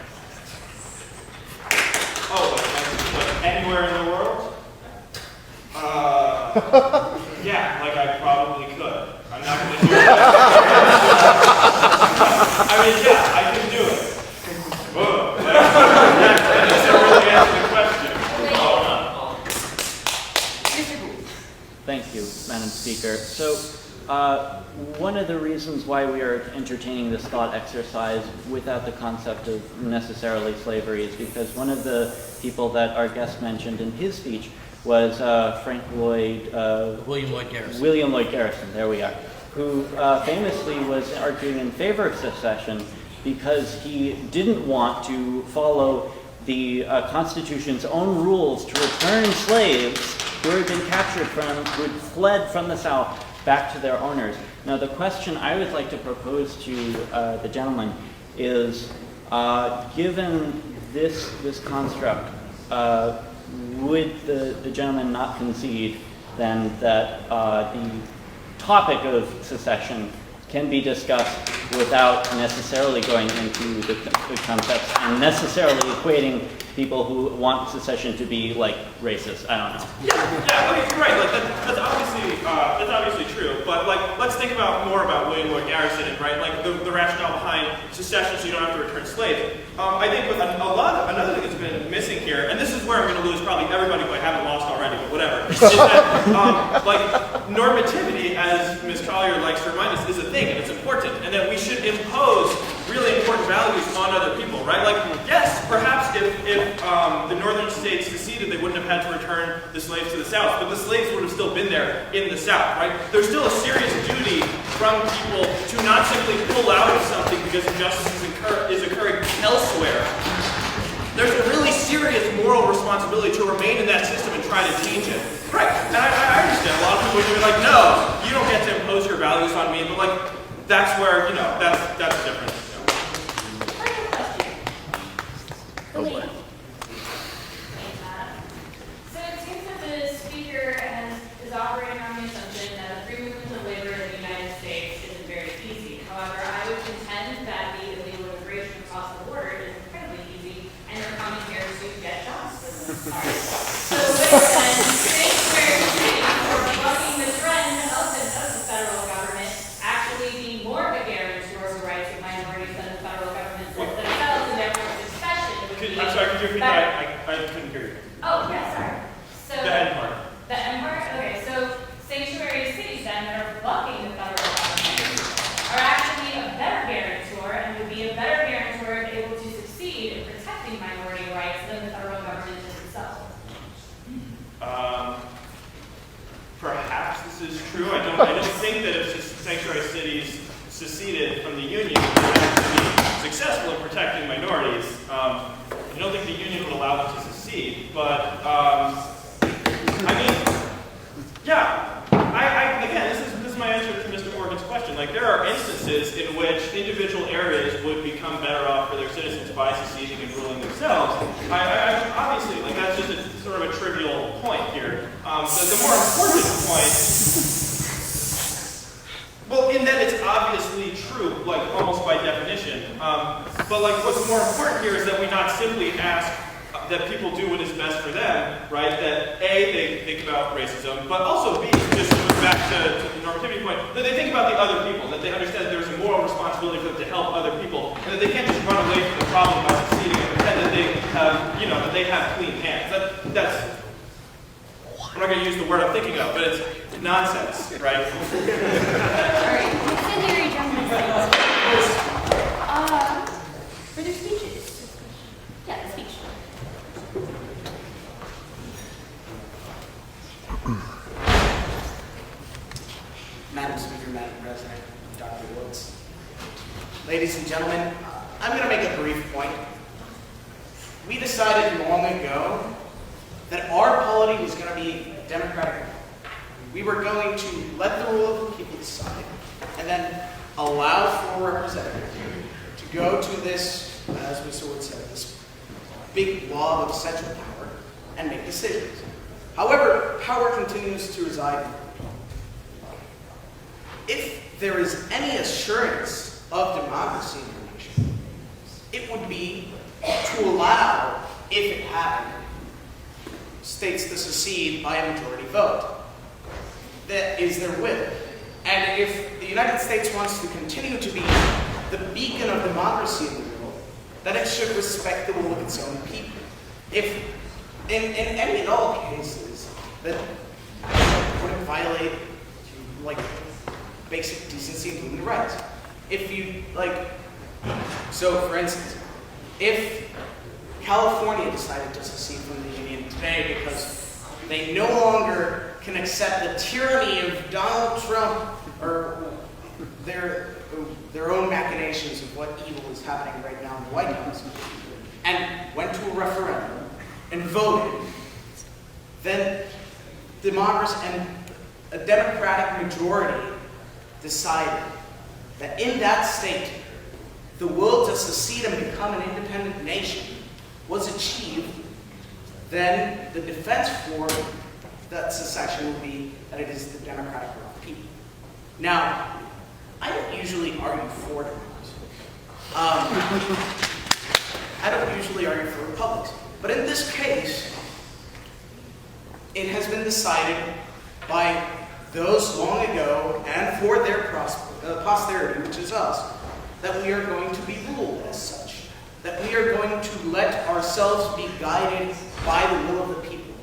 Oh, like anywhere in the world? Yeah, like I probably could. I'm not going to do it. I mean, yeah, I can do it. Whoa. That doesn't really answer the question. Thank you, Madam Speaker. So, one of the reasons why we are entertaining this thought exercise without the concept of necessarily slavery is because one of the people that our guest mentioned in his speech was William Lloyd Garrison. William Lloyd Garrison, there we are, who famously was arguing in favor of secession because he didn't want to follow the Constitution's own rules to return slaves who had been captured who had fled from the South back to their owners. Now, the question I would like to propose to the gentleman is, given this construct, would the gentleman not concede then that the topic of secession can be discussed without necessarily going into the concepts and necessarily equating people who want secession to be like racist? I don't know. Yeah, okay, you're right. Like that's obviously true. But like, let's think more about William Lloyd Garrison and right, like the rationale behind secession, so you don't have to return slaves. I think another thing that's been missing here, and this is where I'm going to lose probably everybody who I haven't lost already, but whatever, is that like normativity, as Ms. Collier likes to remind us, is a thing and it's important, and that we should impose really important values on other people, right? Like, yes, perhaps if the northern states seceded, they wouldn't have had to return the slaves to the South, but the slaves would have still been there in the South, right? There's still a serious duty from people to not simply pull out of something because injustice is occurring elsewhere. There's a really serious moral responsibility to remain in that system and try to change it. Right, and I understand a lot of people would be like, no, you don't get to impose your values on me, but like, that's where, that's the difference. get jobs. So when sanctuary cities are bucking the trend of the federal government actually being more of a guarantor of the rights of minorities than the federal government themselves, and therefore secession would be I'm sorry, could you repeat that? I couldn't hear you. Oh, yeah, sorry. So The end part. The end part? Okay, so sanctuary cities then that are bucking the federal government are actually a better guarantor and would be a better guarantor and able to succeed in protecting minority rights than the federal government is itself. Perhaps this is true. I don't think that if sanctuary cities seceded from the Union, they would actually be successful in protecting minorities. I don't think the Union would allow them to secede, but I mean, yeah. Again, this is my answer to Mr. Morgan's question. Like, there are instances in which individual areas would become better off for their citizens by seceding and ruling themselves. Obviously, like, that's just a sort of a trivial point here. The more important point, well, in that it's obviously true, like almost by definition. But like, what's more important here is that we not simply ask that people do what is best for them, right? That A, they think about racism, but also B, just going back to the normativity point, that they think about the other people, that they understand that there's a moral responsibility for them to help other people, and that they can't just run away from the problem by succeeding and pretend that they have, that they have clean hands. That's, I'm not going to use the word I'm thinking of, but it's nonsense, right? Alright, secondary gentlemen. For their speeches. Yeah, the speech. Madam Speaker, Madam President, Dr. Woods. Ladies and gentlemen, I'm going to make a brief point. We decided long ago that our polity was going to be democratic. We were going to let the rule of the people decide, and then allow for representatives to go to this, as Mr. Wood said, this big blob of central power and make decisions. However, power continues to reside in the people. If there is any assurance of democracy in the nation, it would be to allow, if it happened, states to secede by a majority vote. That is their will. And if the United States wants to continue to be the beacon of democracy in the world, then it should respect the will of its own people. If, in any and all cases, that wouldn't violate, like, basic decency and human rights. If you, so for instance, if California decided to secede from the Union today because they no longer can accept the tyranny of Donald Trump or their own machinations of what evil is happening right now in the White House, and went to a referendum and voted, then democracy and a democratic majority decided that in that state, the will to secede and become an independent nation was achieved, then the defense for that secession will be that it is the democratic will of the people. Now, I don't usually argue for democracy. I don't usually argue for republics. But in this case, it has been decided by those long ago and for their posterity, which is us, that we are going to be ruled as such. That we are going to let ourselves be guided by the will of the people.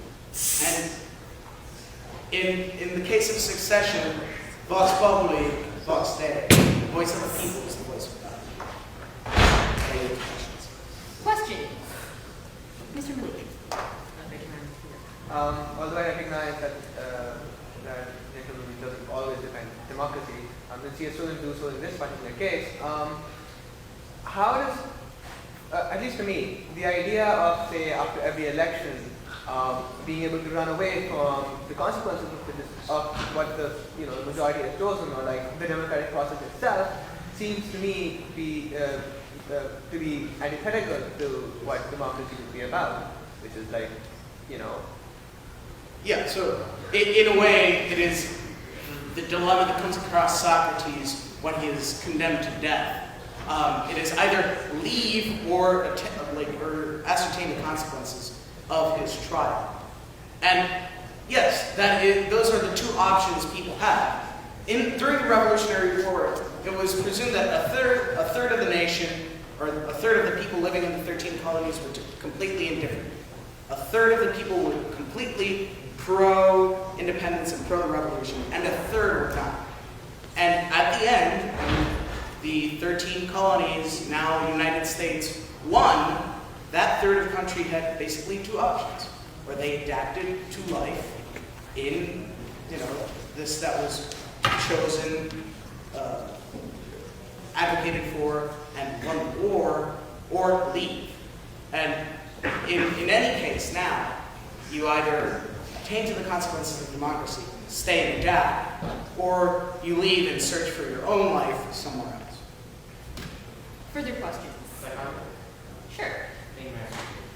And in the case of secession, vox populi, vox Dei, the voice of the people is the voice of God. Question. Mr. Malik. Although I recognize that nationalism doesn't always defend democracy, since he has chosen to do so in this particular case, how does, at least to me, the idea of, say, after every election, being able to run away from the consequences of what the majority has chosen, or like the democratic process itself, seems to me to be antithetical to what democracy would be about, which is like, Yeah, so in a way, it is the dilemma that comes across Socrates when he is condemned to death. It is either leave or ascertain the consequences of his trial. And yes, those are the two options people have. During the Revolutionary War, it was presumed that a third of the nation, or a third of the people living in the 13 colonies were completely indifferent. A third of the people were completely pro-independence and pro-revolution, and a third were not. And at the end, the 13 colonies, now United States, won. That third of the country had basically two options, where they adapted to life in, this that was chosen, advocated for, and won the war, or leave. And in any case now, you either attain to the consequences of democracy, stay and adapt, or you leave and search for your own life somewhere else. Further questions? Sure. Thank you, Mayor.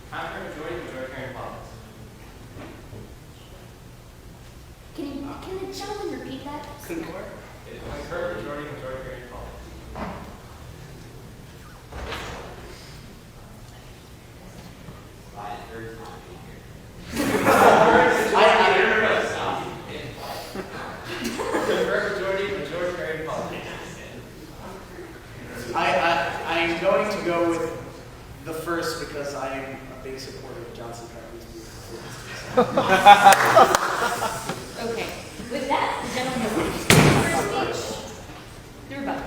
Contrary majority, majoritarian politics. Can the gentleman repeat that? Concur? Concur, majority, majoritarian politics. I'm going to go with the first because I am a big supporter of Johnson Travis. Okay. With that, the gentleman has first speech. The rebuttal.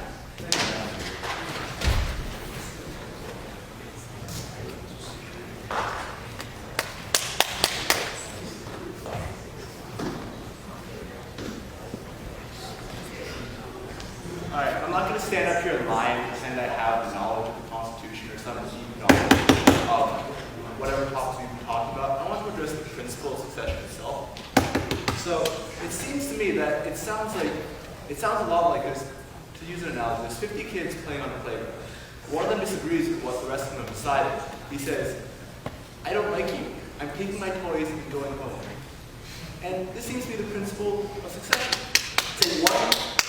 All right, I'm not going to stand up here and lie and pretend I have knowledge of the Constitution or some deep knowledge of whatever topics we've been talking about. I want to address the principle of succession itself. So it seems to me that it sounds a lot like this. To use an analogy, there's 50 kids playing on the playground. One of them disagrees with what the rest of them have decided. He says, "I don't like you. I'm taking my toys and going home." And this seems to be the principle of succession. So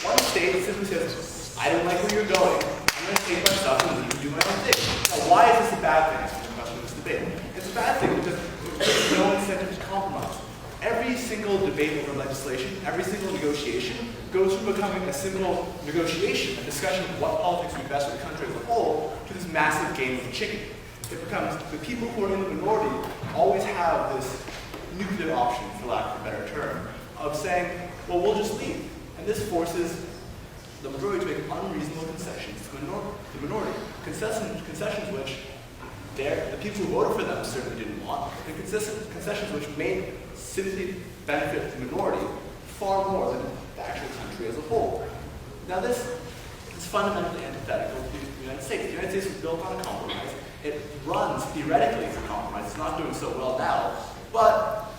one state simply says, "I don't like where you're going. I'm going to take my stuff and leave and do my own thing." Now, why is this a bad thing? That's the question of this debate. It's a bad thing because there's no incentive to compromise. Every single debate over legislation, every single negotiation goes from becoming a simple negotiation, a discussion of what politics would be best for the country as a whole, to this massive game of the chicken. It becomes the people who are in the minority always have this nuclear option, for lack of a better term, of saying, well, we'll just leave. And this forces the majority to make unreasonable concessions to the minority. Concessions which the people who voted for them certainly didn't want, and concessions which may simply benefit the minority far more than the actual country as a whole. Now this is fundamentally antithetical to the United States. The United States was built on a compromise. It runs theoretically as a compromise. It's not doing so well now, but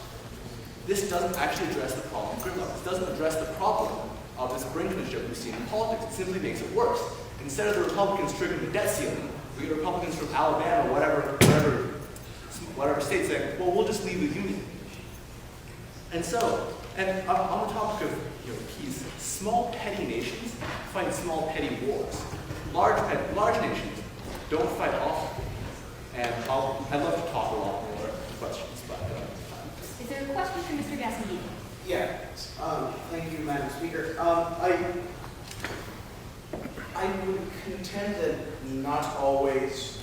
this doesn't actually address the problem of gridlock. This doesn't address the problem of this brinkmanship we've seen in politics. It simply makes it worse. Instead of the Republicans triggering the debt ceiling, we get Republicans from Alabama, whatever state saying, well, we'll just leave the union. And so, and on the topic of peace, small petty nations fight small petty wars. Large nations don't fight often. And I'd love to talk a lot more questions, but Is there a question for Mr. Gaston? Yeah. Thank you, Madam Speaker. I would contend that not always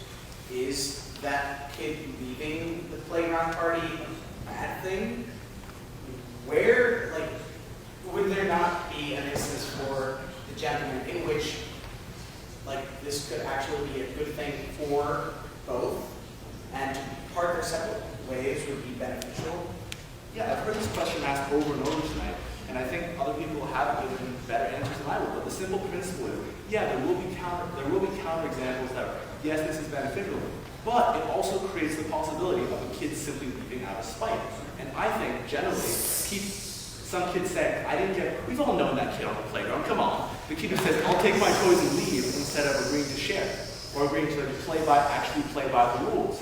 is that kid leaving the playground party a bad thing. Where, would there not be an instance for the gentleman in which, this could actually be a good thing for both, and to part their separate ways would be beneficial? Yeah, I've heard this question asked over and over tonight, and I think other people have given better answers than I will. But the simple principle is, yeah, there will be counter examples that, yes, this is beneficial, but it also creates the possibility of a kid simply leaving out of spite. And I think generally, some kids say, we've all known that kid on the playground, come on. The kid who says, I'll take my toys and leave instead of agreeing to share, or agreeing to actually play by the rules.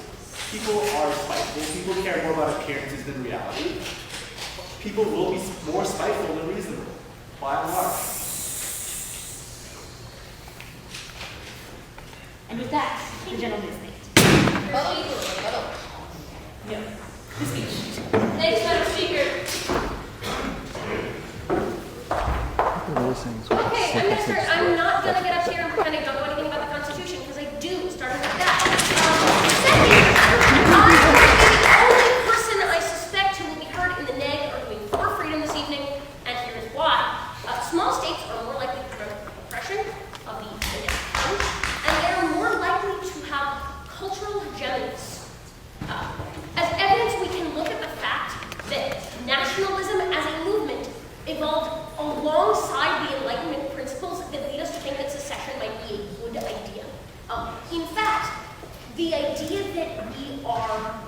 People are spiteful. People care more about appearances than reality. People will be more spiteful than reasonable, by and large. And with that, the gentleman is named. Yeah. the speech. Thanks, Madam Speaker. Okay, I'm not going to get up here and pretend I don't know anything about the Constitution, because I do, starting with that. Second, I will be the only person I suspect who will be heard in the neg arguing for freedom this evening, and here's why. Small states are more likely to prevent oppression of the independent, and they are more likely to have cultural hegemonies. As evidence, we can look at the fact that nationalism as a movement evolved alongside the Enlightenment principles that lead us to think that secession might be a good idea. In fact, the idea that we are,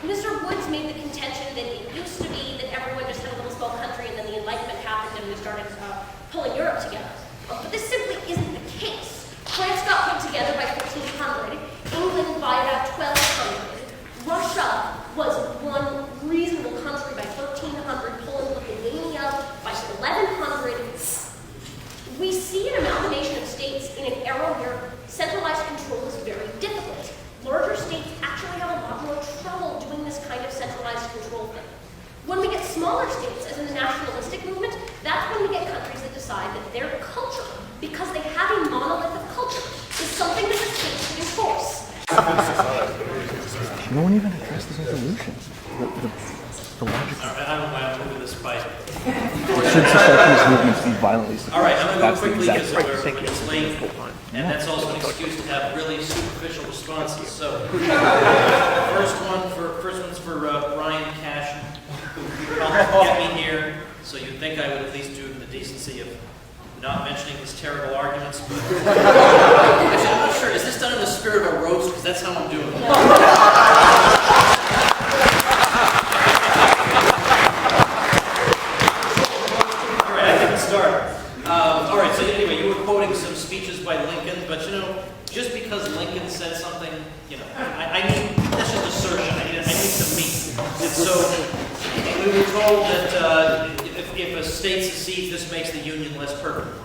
Mr. Woods made the contention that it used to be that everyone just had a little small country and then the Enlightenment happened and we started pulling Europe together. But this simply isn't the case. France got put together by 1400, England by about 1200. Russia was one reasonable country by 1300, Poland, Lithuania by 1100. We see an amalgamation of states in an era where centralized control is very difficult. Larger states actually have a lot more trouble doing this kind of centralized control thing. When we get smaller states, as in the nationalistic movement, that's when we get countries that decide that their culture, because they have a monolith of culture, is something that the state should enforce. No one even addressed the resolution. The logic. All right, I don't mind moving this fight. Should secessionist movements be violently suppressed? All right, I'm going to go That's the quickly exact because right. it's late, and that's also an excuse to have really superficial responses. So, first one's for Brian Cashin, who helped get me here. So you'd think I would at least do the decency of not mentioning his terrible arguments. But actually, I'm not sure. Is this done in the spirit of a roast? Because that's how I'm doing it. All right, I can start. All right, so anyway, you were quoting some speeches by Lincoln, but you know, just because Lincoln said something, you know, I need, that's just assertion. I need some meat. And so we were told that if a state secedes, this makes the Union less perfect.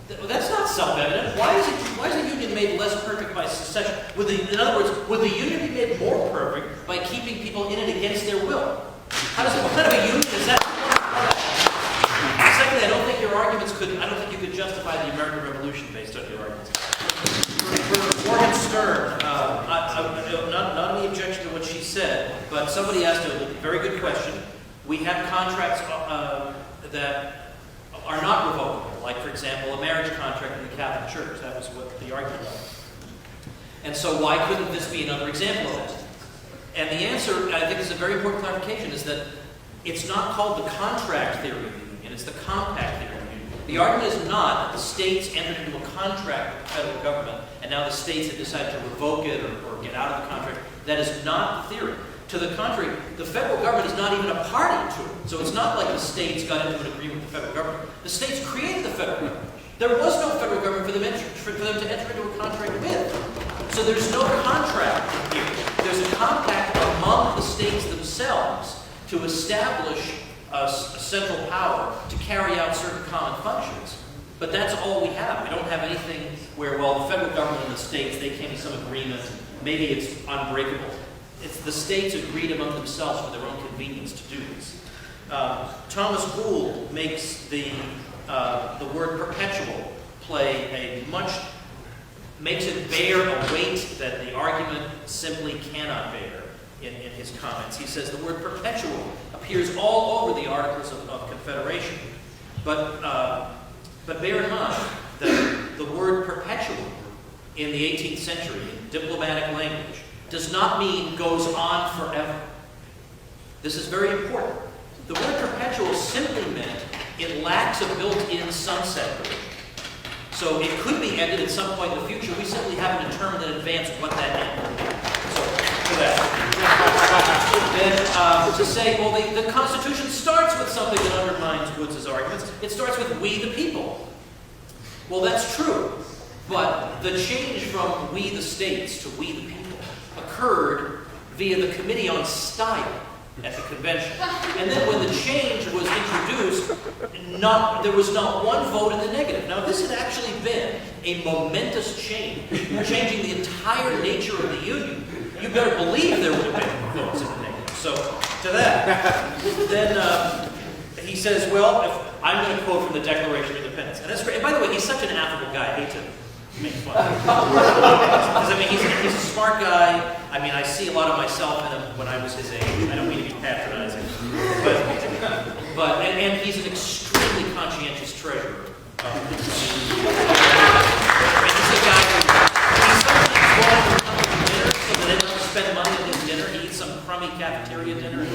Well, that's not self-evident. Why is the Union made less perfect by secession? In other words, would the Union be made more perfect by keeping people in it against their will? What kind of a Union is that? Secondly, I don't think you could justify the American Revolution based on your arguments. For Morgan Stern, not any objection to what she said, but somebody asked a very good question. We have contracts that are not revocable, like, for example, a marriage contract in the Catholic Church. That was what the argument was. And so why couldn't this be another example of that? And the answer, I think is a very important clarification, is that it's not called the contract theory of the Union, it's the compact theory of the Union. The argument is not that the states entered into a contract with the federal government, and now the states have decided to revoke it or get out of the contract. That is not the theory. To the contrary, the federal government is not even a party to it. So it's not like the states got into an agreement with the federal government. The states created the federal government. There was no federal government for them to enter into a contract with. So there's no contract here. There's a compact among the states themselves to establish a central power to carry out certain common functions. But that's all we have. We don't have anything where, well, the federal government and the states, they came to some agreement. Maybe it's unbreakable. It's the states agreed among themselves for their own convenience to do this. Thomas Gould makes the word perpetual makes it bear a weight that the argument simply cannot bear in his comments. He says the word perpetual appears all over the Articles of Confederation, but bear in mind that the word perpetual in the 18th century in diplomatic language does not mean goes on forever. This is very important. The word perpetual simply meant it lacks a built-in sunset provision. So it could be ended at some point in the future. We simply haven't determined in advance what that end will be. So, for that. Then to say, well, the Constitution starts with something that undermines Woods' arguments. It starts with we the people. Well, that's true. But the change from we the states to we the people occurred via the Committee on Style at the convention. And then when the change was introduced, there was not one vote in the negative. Now, if this had actually been a momentous change, changing the entire nature of the Union, you better believe there would have been So to that, then he says, well, if I'm going to quote from the Declaration of Independence, and that's great. And by the way, he's such an affable guy. I hate to make fun of him. Because I mean, he's a smart guy. I mean, I see a lot of myself in him when I was his age. I don't mean to be patronizing, but and he's an extremely conscientious treasurer. He's a guy he's sometimes going to come to dinner so that they don't spend money on his dinner. He eats some crummy cafeteria dinner.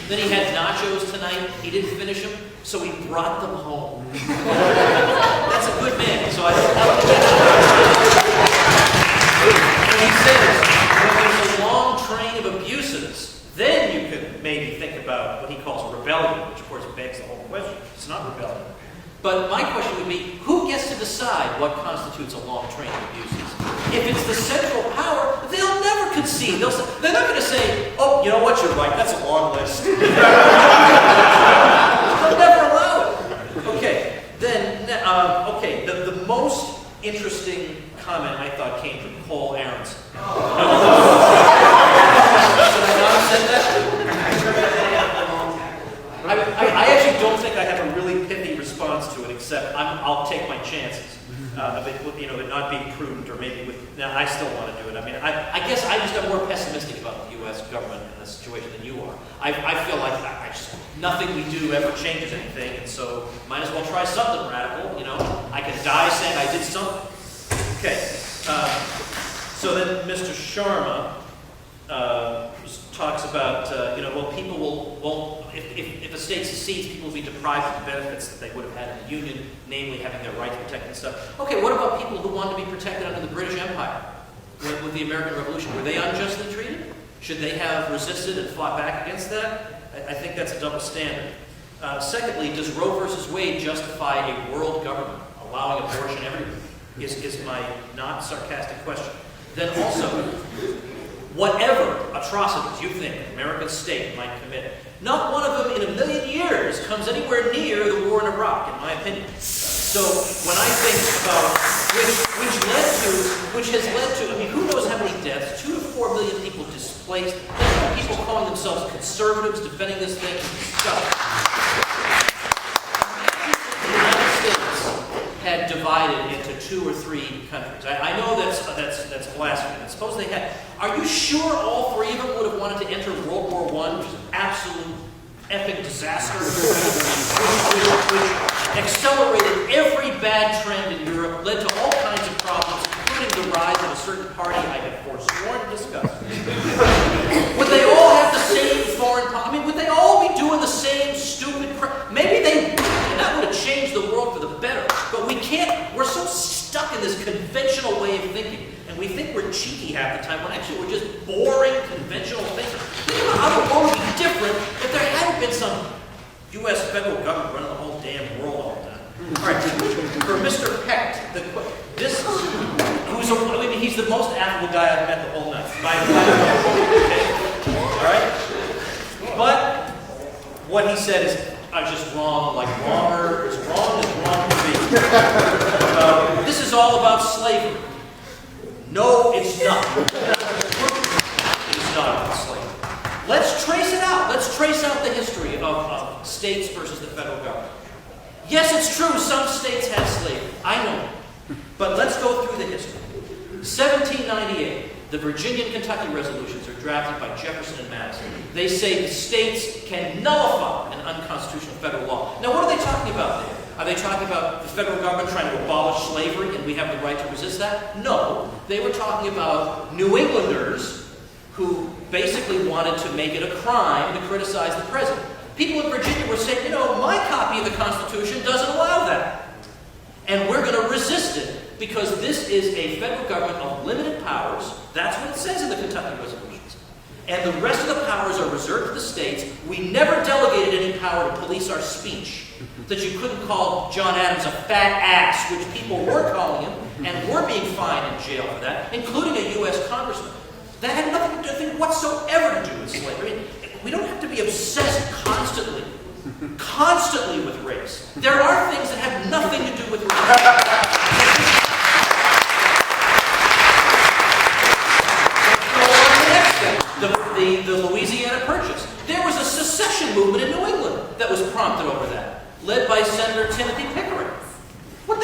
Then he had nachos tonight. He didn't finish them, so he brought them home. That's a good man. So I don't when he says, when there's a long train of abuses, then you could maybe think about what he calls rebellion, which of course begs the whole question. It's not rebellion. But my question would be, who gets to decide what constitutes a long train of abuses? If it's the central power, they'll never concede. They're not going to say, oh, you know what, you're right, that's a long list. They'll never allow it. Okay, then, the most interesting comment I thought came from Cole Ahrens. Should I not have said that? I actually don't think I have a really pithy response to it, except I'll take my chances of it not being prudent, or maybe now I still want to do it. I mean, I guess I just am more pessimistic about the U.S. government in this situation than you are. I feel like nothing we do ever changes anything, and so might as well try something radical. I can die saying I did something. Okay, so then Mr. Sharma talks about, people will if a state secedes, people will be deprived of the benefits that they would have had in the Union, namely having their rights protected and stuff. Okay, what about people who wanted to be protected under the British Empire with the American Revolution? Were they unjustly treated? Should they have resisted and fought back against that? I think that's a double standard. Secondly, does Roe versus Wade justify a world government allowing abortion everywhere? Is my not sarcastic question. Then also, whatever atrocities you think American state might commit, not one of them in a million years comes anywhere near the war in Iraq, in my opinion. So when I think about which has led to, I mean, who knows how many deaths, 2 to 4 million people displaced, people calling themselves conservatives defending this thing, the United States had divided into 2 or 3 countries. I know that's blasphemy. Suppose they had. Are you sure all 3 of them would have wanted to enter World War I, which is an absolute epic disaster, which accelerated every bad trend in Europe, led to all kinds of problems, including the rise of a certain party I have forsworn to discuss? Would they all have the same foreign policy? I mean, would they all be doing the same stupid crap? Maybe they would, and that would have changed the world for the better. But we can't, we're so stuck in this conventional way of thinking, and we think we're cheeky half the time, when actually we're just boring, conventional thinking. Think about how the world would be different if there hadn't been some U.S. federal government running the whole damn world all the time. All right, for Mr. Peck, he's the most affable guy I've met the whole night. Okay? All right? But what he said is just wrong, like wronger is wrong as wrong can be. This is all about slavery. No, it's not. It is not about slavery. Let's trace it out. Let's trace out the history of states versus the federal government. Yes, it's true, some states had slavery. I know. But let's go through the history. 1798, the Virginia and Kentucky resolutions are drafted by Jefferson and Madison. They say the states can nullify an unconstitutional federal law. Now, what are they talking about there? Are they talking about the federal government trying to abolish slavery and we have the right to resist that? No. They were talking about New Englanders who basically wanted to make it a crime to criticize the president. People in Virginia were saying, my copy of the Constitution doesn't allow that. And we're going to resist it because this is a federal government of limited powers. That's what it says in the Kentucky resolutions. And the rest of the powers are reserved to the states. We never delegated any power to police our speech. That you couldn't call John Adams a fat ass, which people were calling him, and were being fined in jail for that, including a U.S. congressman. That had nothing whatsoever to do with slavery. I mean, we don't have to be obsessed constantly with race. There are things that have nothing to do with race. The Louisiana Purchase. prompted over that, led by Senator Timothy Pickering. What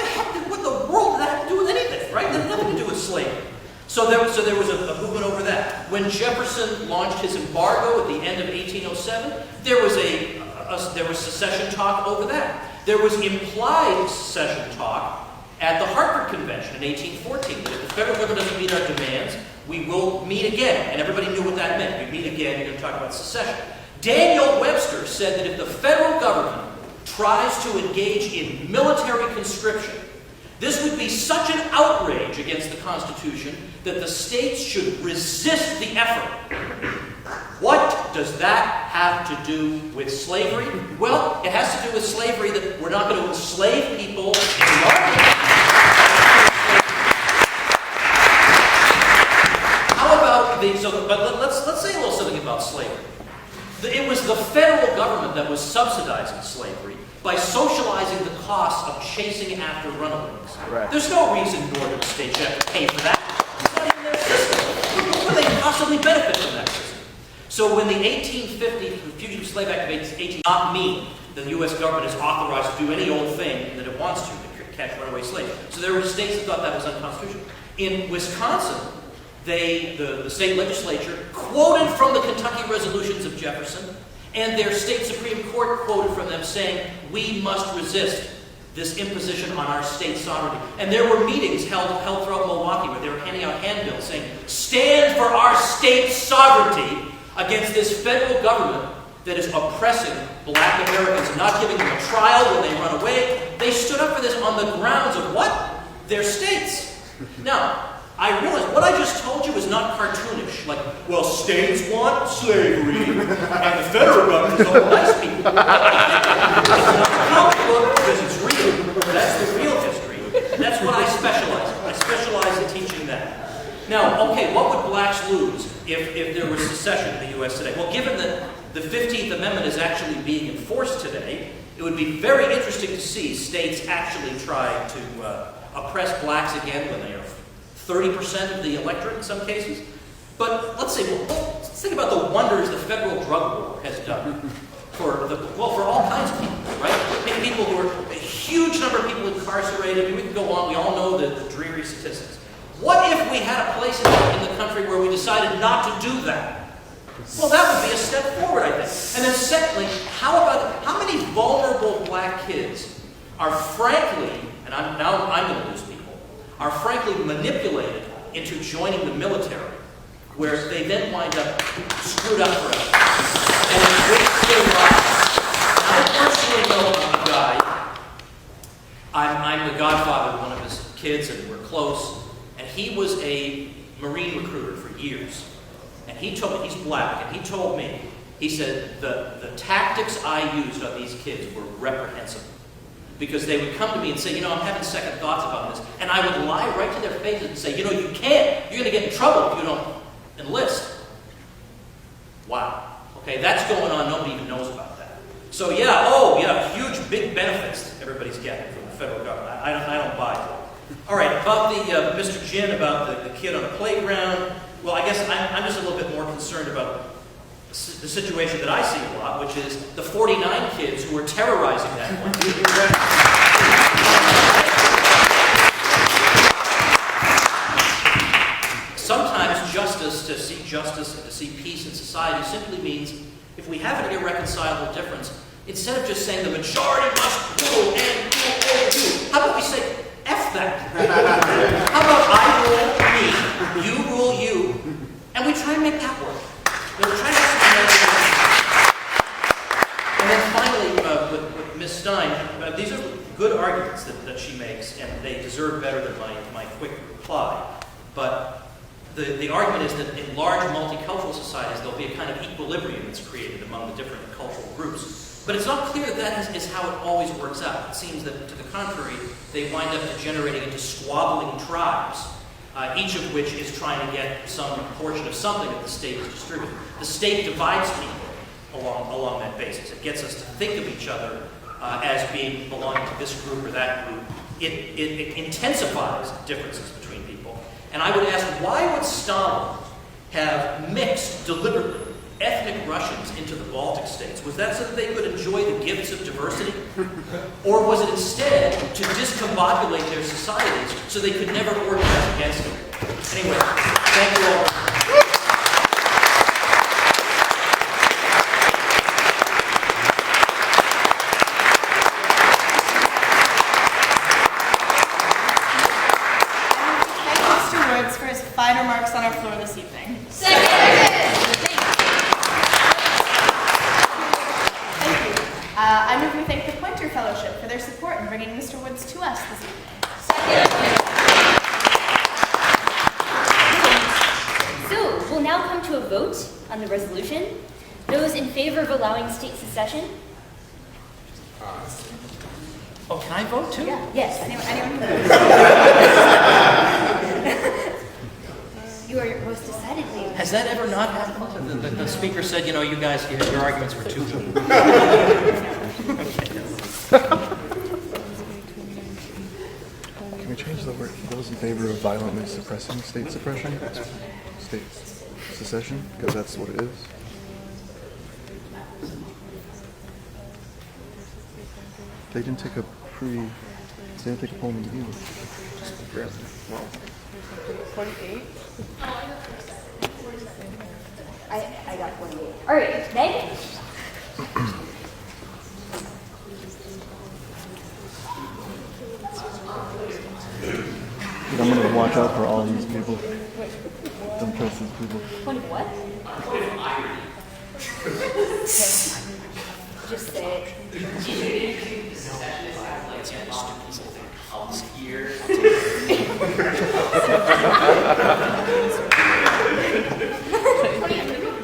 the world did that have to do with anything, right? It had nothing to do with slavery. So there was a movement over that. When Jefferson launched his embargo at the end of 1807, there was secession talk over that. There was implied secession talk at the Hartford Convention in 1814, that if the federal government doesn't meet our demands, we will meet again. And everybody knew what that meant. We meet again, you're going to talk about secession. Daniel Webster said that if the federal government tries to engage in military conscription, this would be such an outrage against the Constitution that the states should resist the effort. What does that have to do with slavery? Well, it has to do with slavery that we're not going to enslave people in large. How about but let's say a little something about slavery. It was the federal government that was subsidizing slavery by socializing the costs of chasing after runaways. Right. There's no reason northern states should have to pay for that. It's not even their system. How do they possibly benefit from that system? So when the 1850 Fugitive Slave Act of 18 not mean that the U.S. government is authorized to do any old thing that it wants to catch runaway slaves. So there were states that thought that was unconstitutional. In Wisconsin, the state legislature quoted from the Kentucky resolutions of Jefferson, and their state Supreme Court quoted from them saying, we must resist this imposition on our state sovereignty. And there were meetings held throughout Milwaukee where they were handing out handbills saying, stand for our state sovereignty against this federal government that is oppressing black Americans and not giving them a trial when they run away. They stood up for this on the grounds of what? Their states. Now, I realize what I just told you is not cartoonish. Like, well, states want slavery, and the federal government is all nice people. It's not a comic book because it's real. That's the real history. And that's what I specialize in. I specialize in teaching that. Now, okay, what would blacks lose if there was secession in the U.S. today? Well, given that the 15th Amendment is actually being enforced today, it would be very interesting to see states actually try to oppress blacks again when they are 30% of the electorate in some cases. But let's think about the wonders the federal drug war has done for all kinds of people, right? People who are a huge number of people incarcerated. I mean, we can go on. We all know the dreary statistics. What if we had a place in the country where we decided not to do that? Well, that would be a step forward, I think. And then secondly, how many vulnerable black kids are frankly, and I'm going to lose people, are frankly manipulated into joining the military, where they then wind up screwed up forever. And it wastes their lives. I personally know a guy, I'm the godfather of one of his kids, and we're close, and he was a Marine recruiter for years. And he told me, he's black, and he told me, he said, the tactics I used on these kids were reprehensible. Because they would come to me and say, I'm having second thoughts about this. And I would lie right to their faces and say, you can't. You're going to get in trouble if you don't enlist. Wow. Okay, that's going on. Nobody even knows about that. So huge, big benefits that everybody's getting from the federal government. I don't buy it. All right, about the Mr. Gin, about the kid on the playground. Well, I guess I'm just a little bit more concerned about the situation that I see a lot, which is the 49 kids who are terrorizing that one. Sometimes to seek justice and to seek peace in society simply means if we have an irreconcilable difference, instead of just saying the majority must rule and do, how about we say, F that? How about I rule me, you rule you, and we try and make that work. We're trying to and then finally, with Ms. Stein, these are good arguments that she makes, and they deserve better than my quick reply. But the argument is that in large multicultural societies, there'll be a kind of equilibrium that's created among the different cultural groups. But it's not clear that is how it always works out. It seems that, to the contrary, they wind up degenerating into squabbling tribes, each of which is trying to get some portion of something that the state is distributing. The state divides people along that basis. It gets us to think of each other as being belonging to this group or that group. It intensifies differences between people. And I would ask, why would Stalin have mixed deliberately ethnic Russians into the Baltic states? Was that so that they could enjoy the gifts of diversity? Or was it instead to discombobulate their societies so they could never organize against them? Anyway, thank you all. Fine remarks on our floor this evening. Second. Thank you. I move we thank the Pointer Fellowship for their support in bringing Mr. Woods to us this evening. So, we'll now come to a vote on the resolution. Those in favor of allowing state secession? Oh, can I vote too? Yeah. Yes. Anyone? You are most decidedly. Has that ever not happened? The speaker said, you know, you guys, your arguments were too good. Can we change the word, those in favor of violently suppressing state suppression? State secession? Because that's what it is. They didn't take a they didn't take a poll in the beginning. 48. I got 48. All right, Meg? I'm going to watch out for all these people. Don't trust these people. Point of what? Just say it. Here.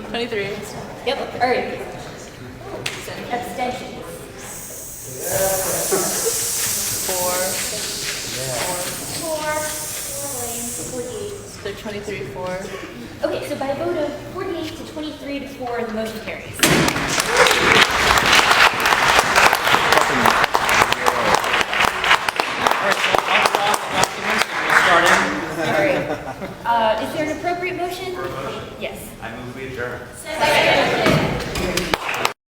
23. Yep. All right. Abstentions. 4. 48. So 23, 4. Okay, so by a vote of 48 to 23 to 4, the motion carries. Is there an appropriate motion? Yes. I move we adjourn.